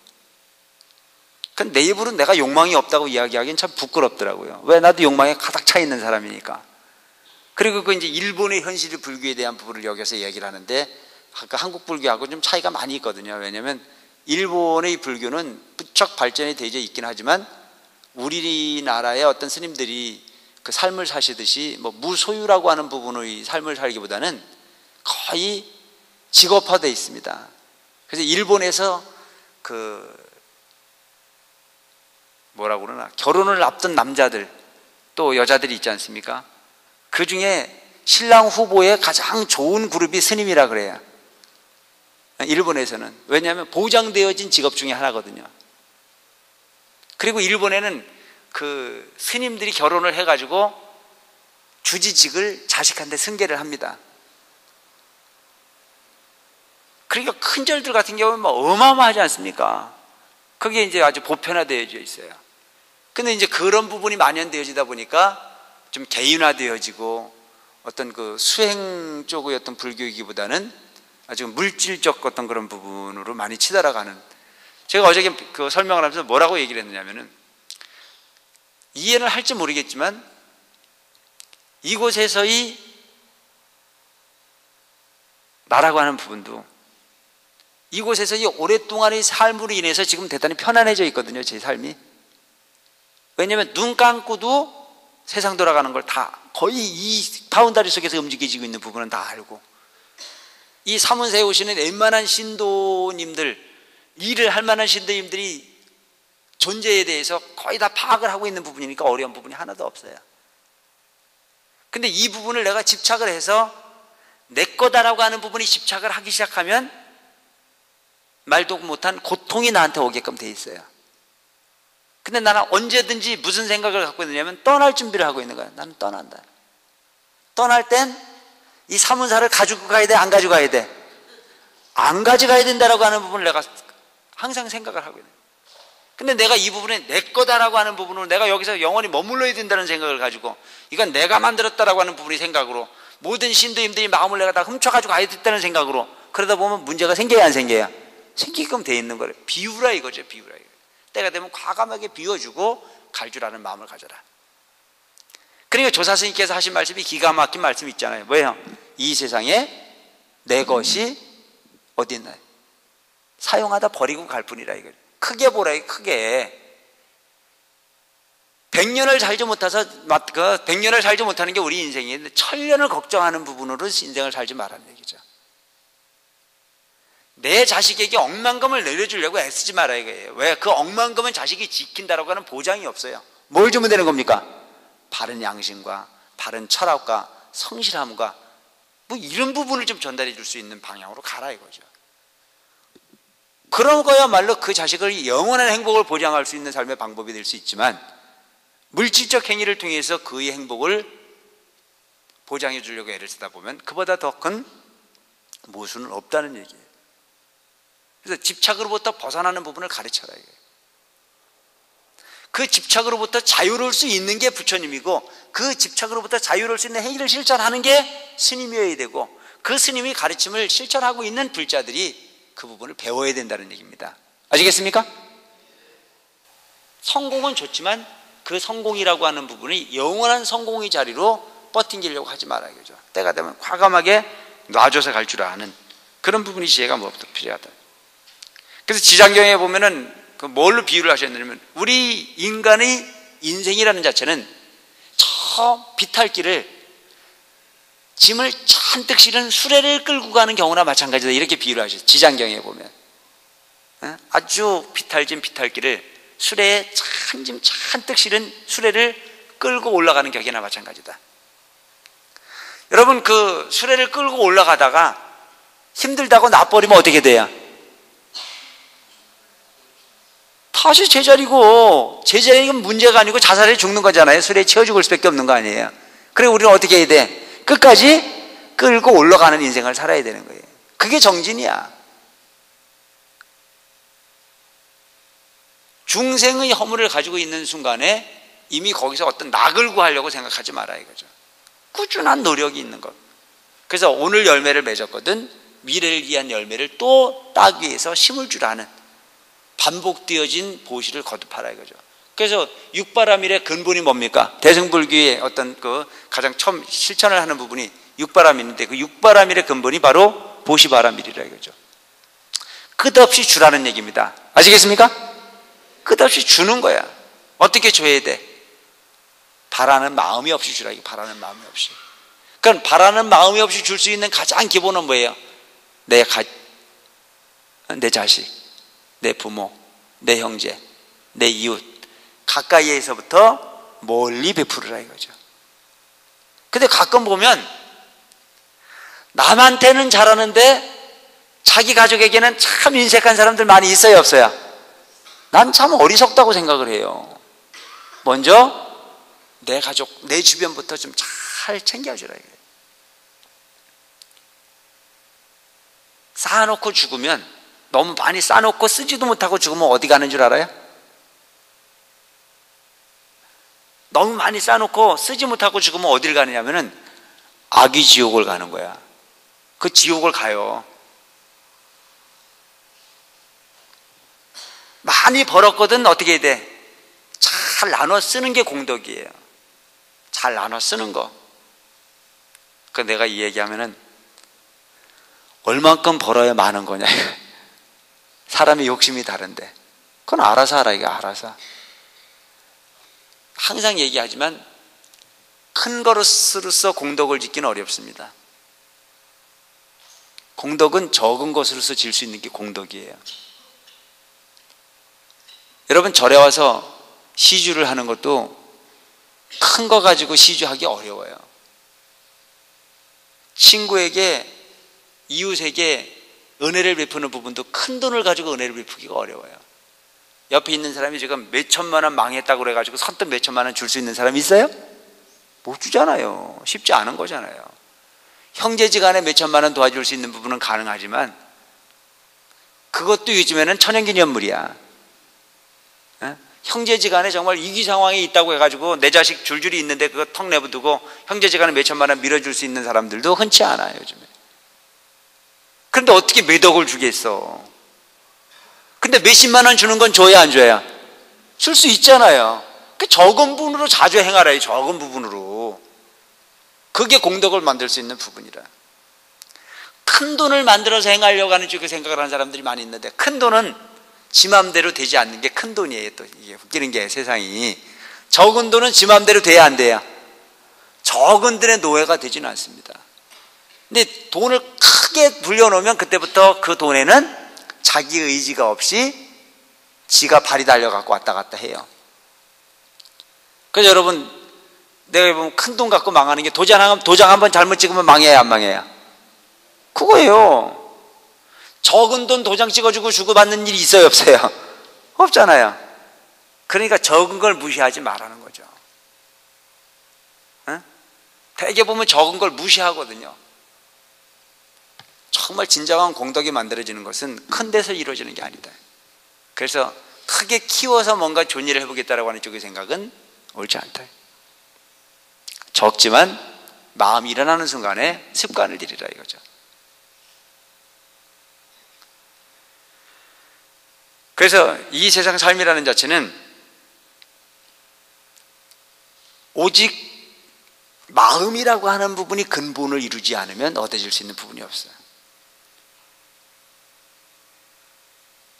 근데 내 입으로 내가 욕망이 없다고 이야기하기엔 참 부끄럽더라고요. 왜? 나도 욕망에 가득 차 있는 사람이니까. 그리고 그 이제 일본의 현실 불교에 대한 부분을 여기서 얘기를 하는데, 아까 한국 불교하고 좀 차이가 많이 있거든요. 왜냐하면 일본의 불교는 부쩍 발전이 되어 있긴 하지만, 우리나라의 어떤 스님들이 그 삶을 사시듯이 뭐 무소유라고 하는 부분의 삶을 살기보다는 거의 직업화되어 있습니다. 그래서 일본에서 뭐라고 그러나, 결혼을 앞둔 남자들 또 여자들이 있지 않습니까? 그 중에 신랑 후보의 가장 좋은 그룹이 스님이라 그래요. 일본에서는. 왜냐하면 보장되어진 직업 중에 하나거든요. 그리고 일본에는 그 스님들이 결혼을 해가지고 주지직을 자식한테 승계를 합니다. 그러니까 큰 절들 같은 경우는 뭐 어마어마하지 않습니까? 그게 이제 아주 보편화되어져 있어요. 근데 이제 그런 부분이 만연되어지다 보니까 좀 개인화되어지고, 어떤 그 수행 쪽의 어떤 불교이기보다는 아주 물질적 어떤 그런 부분으로 많이 치달아가는. 제가 어저께 그 설명을 하면서 뭐라고 얘기를 했느냐면은, 이해는 할지 모르겠지만 이곳에서의 나라고 하는 부분도, 이곳에서의 오랫동안의 삶으로 인해서 지금 대단히 편안해져 있거든요, 제 삶이. 왜냐하면 눈 감고도 세상 돌아가는 걸 다 거의 이 바운다리 속에서 움직여지고 있는 부분은 다 알고, 이 사문사에 오시는 웬만한 신도님들, 일을 할 만한 신도님들이 존재에 대해서 거의 다 파악을 하고 있는 부분이니까 어려운 부분이 하나도 없어요. 근데 이 부분을 내가 집착을 해서 내 거다라고 하는 부분이 집착을 하기 시작하면 말도 못한 고통이 나한테 오게끔 돼 있어요. 근데 나는 언제든지 무슨 생각을 갖고 있느냐면 떠날 준비를 하고 있는 거야. 나는 떠난다. 떠날 땐 이 사문사를 가지고 가야 돼, 안 가지고 가야 돼? 안 가져가야 된다라고 하는 부분을 내가 항상 생각을 하고 있는 거야. 근데 내가 이 부분에 내 거다라고 하는 부분으로 내가 여기서 영원히 머물러야 된다는 생각을 가지고 이건 내가 만들었다라고 하는 부분이 생각으로 모든 신도님들이 마음을 내가 다 훔쳐가지고 가야 됐다는 생각으로 그러다 보면 문제가 생겨야 안 생겨야? 생기게끔 돼 있는 거래. 비우라 이거죠. 비우라 이거. 때가 되면 과감하게 비워주고 갈 줄 아는 마음을 가져라. 그러니까 조사스님께서 하신 말씀이 기가 막힌 말씀이 있잖아요. 뭐예요? 이 세상에 내 것이 어디 있나요? 사용하다 버리고 갈 뿐이라 이거예요. 크게 보라 이거 크게. 100년을 살지 못해서 100년을 살지 못하는 게 우리 인생인데 1000년을 걱정하는 부분으로 인생을 살지 말라는 얘기죠. 내 자식에게 억만금을 내려주려고 애쓰지 마라 이거예요. 왜? 그 억만금은 자식이 지킨다라고 하는 보장이 없어요. 뭘 주면 되는 겁니까? 바른 양심과 바른 철학과 성실함과 뭐 이런 부분을 좀 전달해 줄 수 있는 방향으로 가라 이거죠. 그런 거야말로 그 자식을 영원한 행복을 보장할 수 있는 삶의 방법이 될 수 있지만 물질적 행위를 통해서 그의 행복을 보장해 주려고 애를 쓰다 보면 그보다 더 큰 모순은 없다는 얘기예요. 그래서 집착으로부터 벗어나는 부분을 가르쳐라 이거예요. 그 집착으로부터 자유로울 수 있는 게 부처님이고 그 집착으로부터 자유로울 수 있는 행위를 실천하는 게 스님이어야 되고 그 스님이 가르침을 실천하고 있는 불자들이 그 부분을 배워야 된다는 얘기입니다. 아시겠습니까? 성공은 좋지만 그 성공이라고 하는 부분이 영원한 성공의 자리로 버팅기려고 하지 말아야 죠. 때가 되면 과감하게 놔줘서 갈 줄 아는 그런 부분이 지혜가 무엇보다 필요하다. 그래서 지장경에 보면은 그 뭘로 비유를 하셨냐면 우리 인간의 인생이라는 자체는 저 비탈길을 짐을 잔뜩 실은 수레를 끌고 가는 경우나 마찬가지다 이렇게 비유를 하셨어요. 지장경에 보면 아주 비탈진 비탈길을 수레에 짐 잔뜩 실은 수레를 끌고 올라가는 격이나 마찬가지다. 여러분 그 수레를 끌고 올라가다가 힘들다고 놔버리면 어떻게 돼요? 다시 제자리고 제자리는 문제가 아니고 자살해 죽는 거잖아요. 수레에 채워 죽을 수밖에 없는 거 아니에요. 그래 우리는 어떻게 해야 돼? 끝까지 끌고 올라가는 인생을 살아야 되는 거예요. 그게 정진이야. 중생의 허물을 가지고 있는 순간에 이미 거기서 어떤 낙을 구하려고 생각하지 마라 이거죠. 꾸준한 노력이 있는 것. 그래서 오늘 열매를 맺었거든 미래를 위한 열매를 또 따기 위해서 심을 줄 아는 반복되어진 보시를 거듭하라 이거죠. 그래서 육바라밀의 근본이 뭡니까? 대승불교의 어떤 그 가장 처음 실천을 하는 부분이 육바라밀인데 그 육바라밀의 근본이 바로 보시바라밀이라 이거죠. 끝없이 주라는 얘기입니다. 아시겠습니까? 끝없이 주는 거야. 어떻게 줘야 돼? 바라는 마음이 없이 주라. 바라는 마음이 없이. 그러니까 바라는 마음이 없이 줄 수 있는 가장 기본은 뭐예요? 내 자식, 내 부모, 내 형제, 내 이웃 가까이에서부터 멀리 베풀으라 이거죠. 근데 가끔 보면 남한테는 잘하는데 자기 가족에게는 참 인색한 사람들 많이 있어요 없어요? 난 참 어리석다고 생각을 해요. 먼저 내 가족, 내 주변부터 좀 잘 챙겨주라 이거예요. 쌓아놓고 죽으면 너무 많이 쌓아놓고 쓰지도 못하고 죽으면 어디 가는 줄 알아요? 너무 많이 쌓아놓고 쓰지 못하고 죽으면 어딜 가느냐면은 아귀 지옥을 가는 거야. 그 지옥을 가요. 많이 벌었거든 어떻게 해야 돼? 잘 나눠 쓰는 게 공덕이에요. 잘 나눠 쓰는 거. 그 내가 이 얘기하면은 얼만큼 벌어야 많은 거냐. 사람의 욕심이 다른데 그건 알아서 하라 이게 알아서. 항상 얘기하지만 큰 거로서 공덕을 짓기는 어렵습니다. 공덕은 적은 것으로서 질 수 있는 게 공덕이에요. 여러분, 절에 와서 시주를 하는 것도 큰 거 가지고 시주하기 어려워요. 친구에게, 이웃에게 은혜를 베푸는 부분도 큰 돈을 가지고 은혜를 베푸기가 어려워요. 옆에 있는 사람이 지금 몇 천만 원 망했다고 그래가지고 선뜻 몇 천만 원 줄 수 있는 사람이 있어요? 못 주잖아요. 쉽지 않은 거잖아요. 형제지간에 몇 천만 원 도와줄 수 있는 부분은 가능하지만 그것도 요즘에는 천연기념물이야. 형제지간에 정말 위기 상황에 있다고 해가지고 내 자식 줄줄이 있는데 그거 턱 내버두고 형제지간에 몇 천만 원 밀어줄 수 있는 사람들도 흔치 않아요, 요즘에. 그런데 어떻게 몇 억을 주겠어? 근데 몇십만 원 주는 건 줘야 안 줘야? 줄 수 있잖아요. 그 적은 부분으로 자주 행하라, 적은 부분으로. 그게 공덕을 만들 수 있는 부분이라. 큰 돈을 만들어서 행하려고 하는 쪽에 생각을 하는 사람들이 많이 있는데, 큰 돈은 지 맘대로 되지 않는 게 큰 돈이에요. 또 이게 웃기는 게, 세상이. 적은 돈은 지 맘대로 돼야 안 돼요? 적은 돈의 노예가 되지는 않습니다. 근데 돈을 크게 불려놓으면 그때부터 그 돈에는 자기 의지가 없이 지가 발이 달려갖고 왔다 갔다 해요. 그래서 여러분, 내가 보면 큰 돈 갖고 망하는 게 도장 한번 잘못 찍으면 망해야 안 망해야? 그거예요. 적은 돈 도장 찍어주고 주고받는 일이 있어요, 없어요? 없잖아요. 그러니까 적은 걸 무시하지 말라는 거죠. 응? 대개 보면 적은 걸 무시하거든요. 정말 진정한 공덕이 만들어지는 것은 큰 데서 이루어지는 게 아니다. 그래서 크게 키워서 뭔가 좋은 일을 해보겠다라고 하는 쪽의 생각은 옳지 않다. 적지만 마음이 일어나는 순간에 습관을 들이라 이거죠. 그래서 이 세상 삶이라는 자체는 오직 마음이라고 하는 부분이 근본을 이루지 않으면 얻어질 수 있는 부분이 없어요.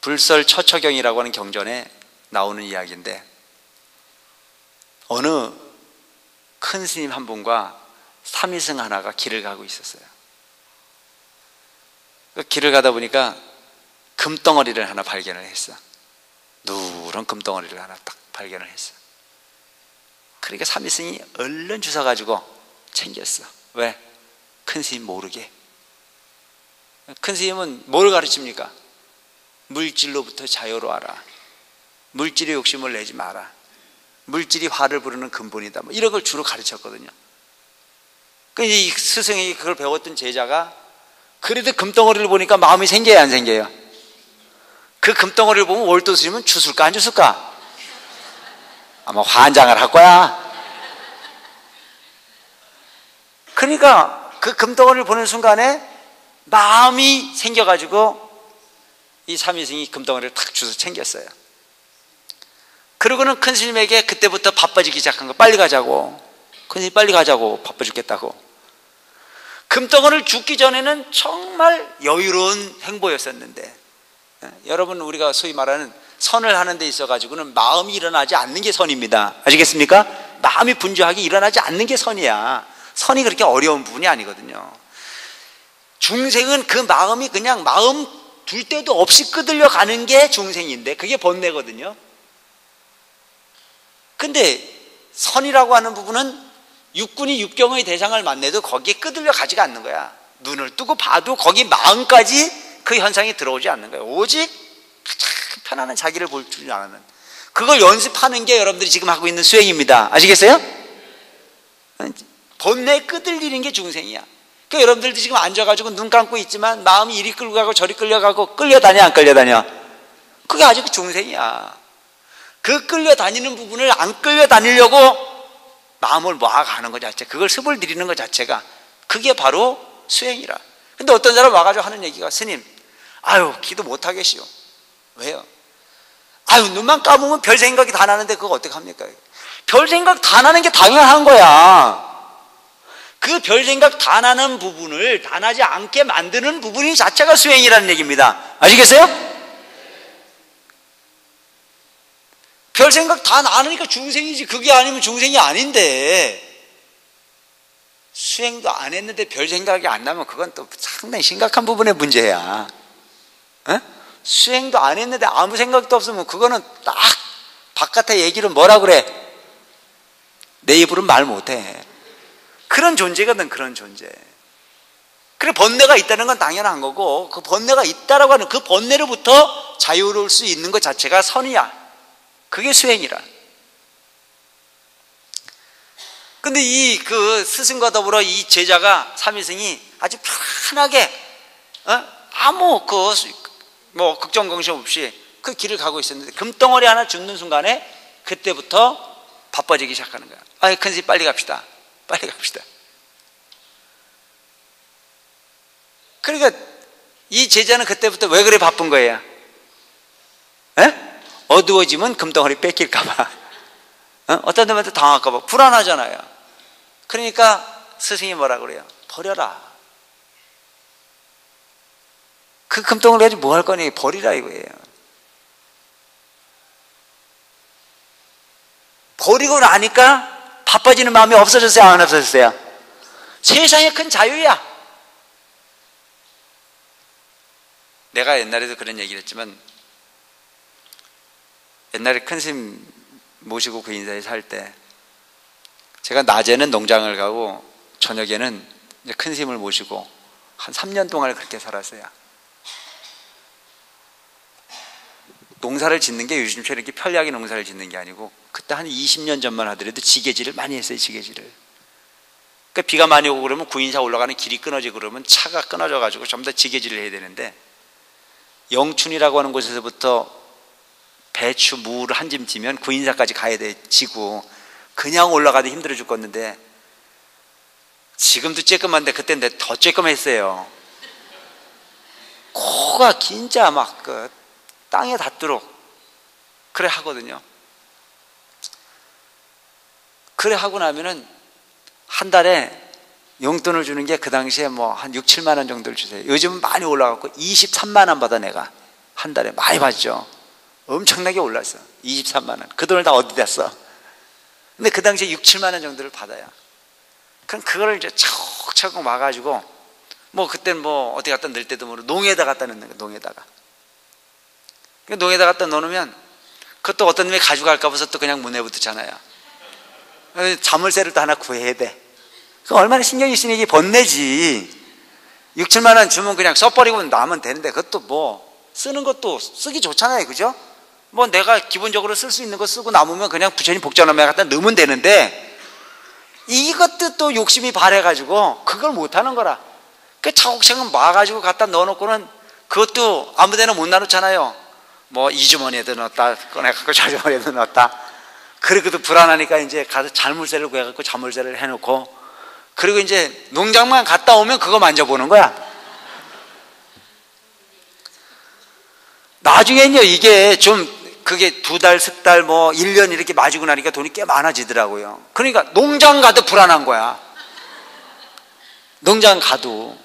불설 처처경이라고 하는 경전에 나오는 이야기인데, 어느 큰 스님 한 분과 삼위승 하나가 길을 가고 있었어요. 그 길을 가다 보니까 금덩어리를 하나 발견을 했어. 누런 금덩어리를 하나 딱 발견을 했어. 그러니까 삼위승이 얼른 주워가지고 챙겼어. 왜? 큰 스님 모르게. 큰 스님은 뭘 가르칩니까? 물질로부터 자유로워라. 물질의 욕심을 내지 마라. 물질이 화를 부르는 근본이다. 뭐 이런 걸 주로 가르쳤거든요. 그러니까 이 스승이 그걸 배웠던 제자가 그래도 금덩어리를 보니까 마음이 생겨요, 안 생겨요? 그 금덩어리를 보면 월도 스님은 주술까 안 주술까? 아마 환장을 할 거야. 그러니까 그 금덩어리를 보는 순간에 마음이 생겨가지고 이 삼위승이 금덩어리를 탁 주워서 챙겼어요. 그러고는 큰 스님에게 그때부터 바빠지기 시작한 거. 빨리 가자고. 큰 스님 빨리 가자고. 바빠 죽겠다고. 금덩어리를 줍기 전에는 정말 여유로운 행보였었는데, 여러분, 우리가 소위 말하는 선을 하는 데 있어가지고는 마음이 일어나지 않는 게 선입니다. 아시겠습니까? 마음이 분주하게 일어나지 않는 게 선이야. 선이 그렇게 어려운 부분이 아니거든요. 중생은 그 마음이 그냥 마음 둘 데도 없이 끄들려 가는 게 중생인데 그게 번뇌거든요. 근데 선이라고 하는 부분은 육군이 육경의 대상을 만나도 거기에 끄들려 가지가 않는 거야. 눈을 뜨고 봐도 거기 마음까지 그 현상이 들어오지 않는 거야. 오직 가장 편안한 자기를 볼 줄 아는, 그걸 연습하는 게 여러분들이 지금 하고 있는 수행입니다. 아시겠어요? 번뇌에 끄들리는 게 중생이야. 그러니까 여러분들도 지금 앉아가지고 눈 감고 있지만 마음이 이리 끌고 가고 저리 끌려가고 끌려다녀 안 끌려다녀? 그게 아직 중생이야. 그 끌려다니는 부분을 안 끌려다니려고 마음을 모아가는 것 자체, 그걸 습을 들이는 것 자체가 그게 바로 수행이라. 근데 어떤 사람 와가지고 하는 얘기가, 스님, 아유 기도 못하겠시오. 왜요? 아유 눈만 감으면 별 생각이 다 나는데 그거 어떡합니까? 별 생각 다 나는 게 당연한 거야. 그 별 생각 다 나는 부분을 다 나지 않게 만드는 부분이 자체가 수행이라는 얘기입니다. 아시겠어요? 별 생각 다 나니까 중생이지, 그게 아니면 중생이 아닌데, 수행도 안 했는데 별 생각이 안 나면 그건 또 상당히 심각한 부분의 문제야. 수행도 안 했는데 아무 생각도 없으면 그거는 딱 바깥의 얘기를 뭐라 그래? 내 입으로는 말 못해. 그런 존재거든, 그런 존재. 그래, 번뇌가 있다는 건 당연한 거고, 그 번뇌가 있다라고 하는 그 번뇌로부터 자유로울 수 있는 것 자체가 선이야. 그게 수행이라. 근데 그 스승과 더불어 이 제자가, 삼위승이 아주 편하게, 아무 걱정긍심 없이 그 길을 가고 있었는데, 금덩어리 하나 줍는 순간에 그때부터 바빠지기 시작하는 거야. 큰 스님 빨리 갑시다. 빨리 갑시다. 그러니까 이 제자는 그때부터 왜 그래 바쁜 거예요? 어두워지면 금덩어리 뺏길까봐, 어떤 데한테 당할까봐 불안하잖아요. 그러니까 스승이 뭐라 그래요? 버려라. 그 금덩어리 가지고 뭐 할 거니? 버리라 이거예요. 버리고 나니까 바빠지는 마음이 없어졌어요? 안 없어졌어요? 세상에 큰 자유야. 내가 옛날에도 그런 얘기를 했지만, 옛날에 큰 스님 모시고 그 인사에 살 때 제가 낮에는 농장을 가고 저녁에는 이제 큰 스님을 모시고 한 3년 동안 그렇게 살았어요. 농사를 짓는 게 요즘처럼 이렇게 편리하게 농사를 짓는 게 아니고, 그때 한 20년 전만 하더라도 지게질을 많이 했어요. 지게질을. 그러니까 비가 많이 오고 그러면 구인사 올라가는 길이 끊어지고 그러면 차가 끊어져 가지고 전부 다 지게질을 해야 되는데, 영춘이라고 하는 곳에서부터 배추, 무를 한 짐 지면 구인사까지 가야 돼. 지고 그냥 올라가도 힘들어 죽겠는데, 지금도 쬐끔한데 그때는 더 쬐끔했어요. 코가 진짜 막 땅에 닿도록 그래 하거든요. 그래 하고 나면은 한 달에 용돈을 주는 게 그 당시에 한 6, 7만 원 정도를 주세요. 요즘은 많이 올라갔고 23만 원 받아. 내가 한 달에 많이 받죠. 엄청나게 올랐어. 23만 원. 그 돈을 다 어디다 써? 근데 그 당시에 6, 7만 원 정도를 받아요. 그럼 그거를 이제 차곡차곡 와가지고 그때는 어디 갖다 넣을 때도 모르고 농에다 갖다 넣는 거야. 농에다가. 농에다 갖다 넣으면 그것도 어떤 놈이 가져갈까 봐서 또 그냥 문에 붙잖아요. 자물쇠를 또 하나 구해야 돼. 그 얼마나 신경이 쓰니 이게 번뇌지. 6, 7만 원 주면 그냥 써버리고 나면 되는데, 그것도 쓰는 것도 쓰기 좋잖아요. 그죠? 내가 기본적으로 쓸 수 있는 거 쓰고 남으면 그냥 부처님 복전함에 갖다 넣으면 되는데, 이것도 또 욕심이 발해가지고 그걸 못하는 거라. 그 차곡차곡 와가지고 갖다 넣어놓고는 그것도 아무 데나 못 나놓잖아요. 이 주머니에도 넣었다, 꺼내갖고 저 주머니에도 넣었다. 그리고도 불안하니까 이제 가서 자물쇠를 구해갖고 자물쇠를 해놓고, 그리고 이제 농장만 갔다 오면 그거 만져보는 거야. 나중엔요, 이게 그게 2달, 10달, 1년 이렇게 맞이고 나니까 돈이 꽤 많아지더라고요. 그러니까 농장 가도 불안한 거야. 농장 가도.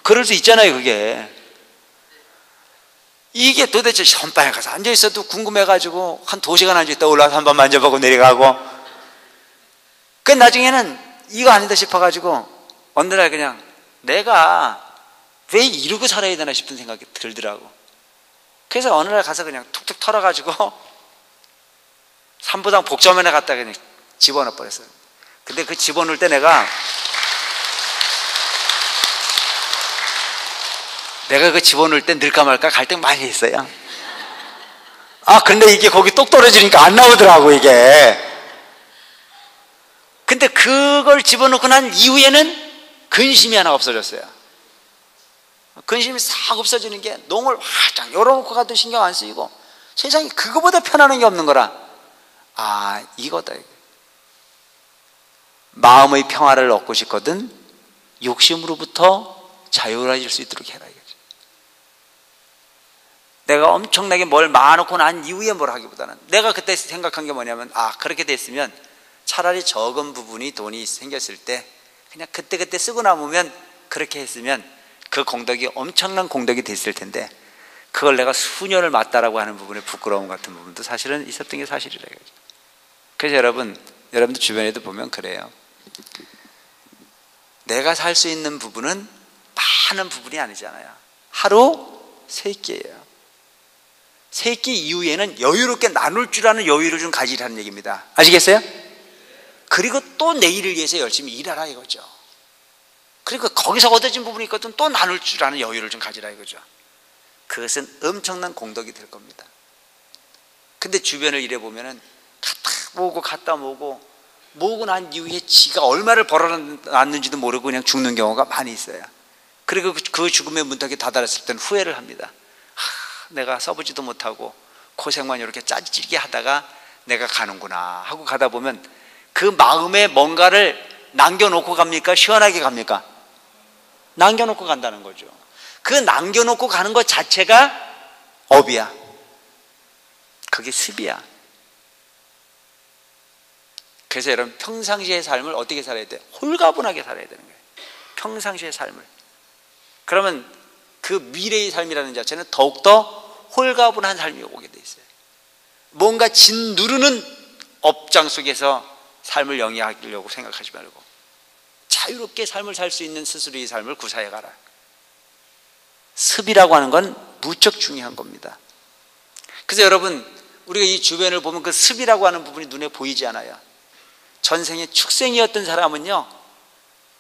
그럴 수 있잖아요, 그게. 이게 도대체 선방에 가서 앉아있어도 궁금해가지고 한 2시간 앉아있다 올라가서 한번 만져보고 내려가고, 그 나중에는 이거 아니다 싶어가지고 어느 날 그냥 내가 왜 이러고 살아야 되나 싶은 생각이 들더라고. 그래서 어느 날 가서 그냥 툭툭 털어가지고 삼부당 복점에 갖다 그냥 집어넣어 버렸어요. 근데 그 집어넣을 때 내가 그 집어넣을 때 넣을까 말까 갈등 많이 했어요. 근데 이게 거기 똑 떨어지니까 안 나오더라고, 이게. 근데 그걸 집어넣고 난 이후에는 근심이 하나 없어졌어요. 근심이 싹 없어지는 게, 농을 활짝 열어놓고 가도 신경 안 쓰이고, 세상에 그거보다 편안한 게 없는 거라. 이거다. 마음의 평화를 얻고 싶거든 욕심으로부터 자유로워질 수 있도록 해라, 이거지. 내가 엄청나게 뭘 많아놓고 난 이후에 뭘 하기보다는, 내가 그때 생각한 게 뭐냐면, 그렇게 됐으면 차라리 적은 부분이 돈이 생겼을 때 그냥 그때그때 쓰고 남으면, 그렇게 했으면 그 공덕이 엄청난 공덕이 됐을 텐데, 그걸 내가 수년을 맞다라고 하는 부분에 부끄러움 같은 부분도 사실은 있었던 게 사실이라 이거죠. 그래서 여러분들 주변에도 보면 그래요. 내가 살 수 있는 부분은 많은 부분이 아니잖아요. 하루 3끼예요. 3끼 이후에는 여유롭게 나눌 줄 아는 여유를 좀 가지라는 얘기입니다. 아시겠어요? 그리고 또 내일을 위해서 열심히 일하라 이거죠. 그리고 거기서 얻어진 부분이 있거든 또 나눌 줄 아는 여유를 좀 가지라 이거죠. 그것은 엄청난 공덕이 될 겁니다. 근데 주변을 일해 보면은 갖다 모으고 난 이후에 지가 얼마를 벌어놨는지도 모르고 그냥 죽는 경우가 많이 있어요. 그리고 그 죽음의 문턱에 다다랐을 때는 후회를 합니다. 내가 써보지도 못하고 고생만 이렇게 짜질게 하다가 내가 가는구나 하고 가다 보면 그 마음에 뭔가를 남겨놓고 갑니까? 시원하게 갑니까? 남겨놓고 간다는 거죠. 그 남겨놓고 가는 것 자체가 업이야. 그게 습이야. 그래서 여러분 평상시의 삶을 어떻게 살아야 돼? 홀가분하게 살아야 되는 거예요. 평상시의 삶을. 그러면 그 미래의 삶이라는 자체는 더욱더 홀가분한 삶이 오게 돼 있어요. 뭔가 짓누르는 업장 속에서 삶을 영위하려고 생각하지 말고 자유롭게 삶을 살 수 있는 스스로의 삶을 구사해 가라. 습이라고 하는 건 무척 중요한 겁니다. 그래서 여러분 우리가 이 주변을 보면 그 습이라고 하는 부분이 눈에 보이지 않아요. 전생에 축생이었던 사람은요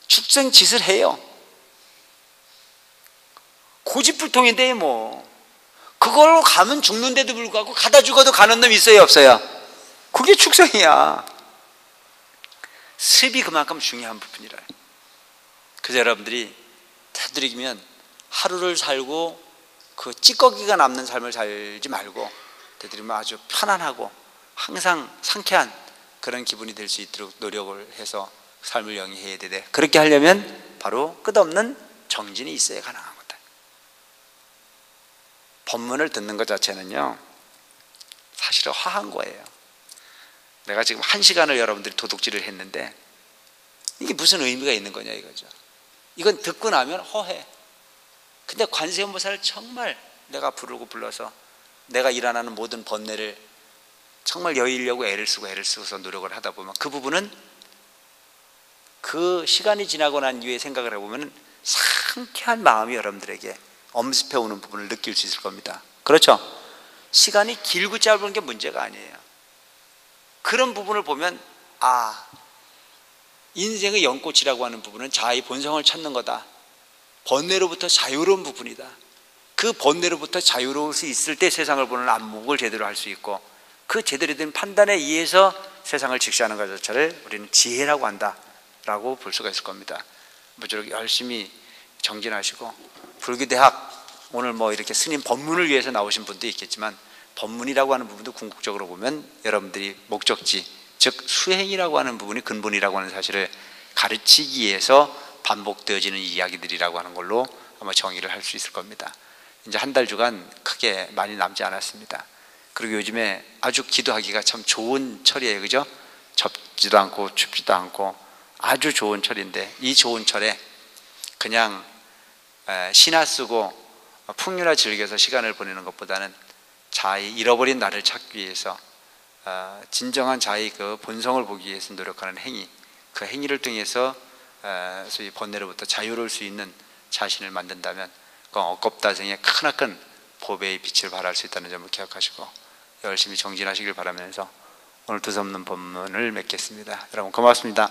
축생 짓을 해요. 고집불통인데 뭐 그걸로 가면 죽는데도 불구하고 가다 죽어도 가는 놈 있어요 없어요? 그게 축생이야. 습이 그만큼 중요한 부분이라. 그래서 여러분들이 되도록이면 하루를 살고 그 찌꺼기가 남는 삶을 살지 말고 되도록이면 아주 편안하고 항상 상쾌한 그런 기분이 될 수 있도록 노력을 해서 삶을 영위해야 되되 그렇게 하려면 바로 끝없는 정진이 있어야 가능한 거다. 법문을 듣는 것 자체는요 사실은 화한 거예요. 내가 지금 1시간을 여러분들이 도둑질을 했는데 이게 무슨 의미가 있는 거냐 이거죠. 이건 듣고 나면 허해. 근데 관세음보살을 정말 내가 부르고 불러서 내가 일어나는 모든 번뇌를 정말 여의려고 애를 쓰고서 노력을 하다 보면 그 부분은 그 시간이 지나고 난 이후에 생각을 해보면 상쾌한 마음이 여러분들에게 엄습해 오는 부분을 느낄 수 있을 겁니다. 그렇죠? 시간이 길고 짧은 게 문제가 아니에요. 그런 부분을 보면 인생의 연꽃이라고 하는 부분은 자아의 본성을 찾는 거다. 번뇌로부터 자유로운 부분이다. 그 번뇌로부터 자유로울 수 있을 때 세상을 보는 안목을 제대로 할 수 있고 그 제대로 된 판단에 의해서 세상을 직시하는 것 자체를 우리는 지혜라고 한다라고 볼 수가 있을 겁니다. 무조건 열심히 정진하시고 불교대학 오늘 뭐 이렇게 스님 법문을 위해서 나오신 분도 있겠지만 법문이라고 하는 부분도 궁극적으로 보면 여러분들이 목적지 즉 수행이라고 하는 부분이 근본이라고 하는 사실을 가르치기 위해서 반복되어지는 이야기들이라고 하는 걸로 아마 정의를 할 수 있을 겁니다. 이제 한 달 주간 크게 많이 남지 않았습니다. 그리고 요즘에 아주 기도하기가 참 좋은 철이에요. 그죠? 덥지도 않고 춥지도 않고 아주 좋은 철인데 이 좋은 철에 그냥 시나 쓰고 풍류나 즐겨서 시간을 보내는 것보다는 자아의 잃어버린 나를 찾기 위해서 진정한 자아의 그 본성을 보기 위해서 노력하는 행위, 그 행위를 통해서 소위 번뇌로부터 자유로울 수 있는 자신을 만든다면 그 억겁다생의 크나큰 보배의 빛을 발할 수 있다는 점을 기억하시고 열심히 정진하시길 바라면서 오늘 두서없는 법문을 맺겠습니다. 여러분 고맙습니다.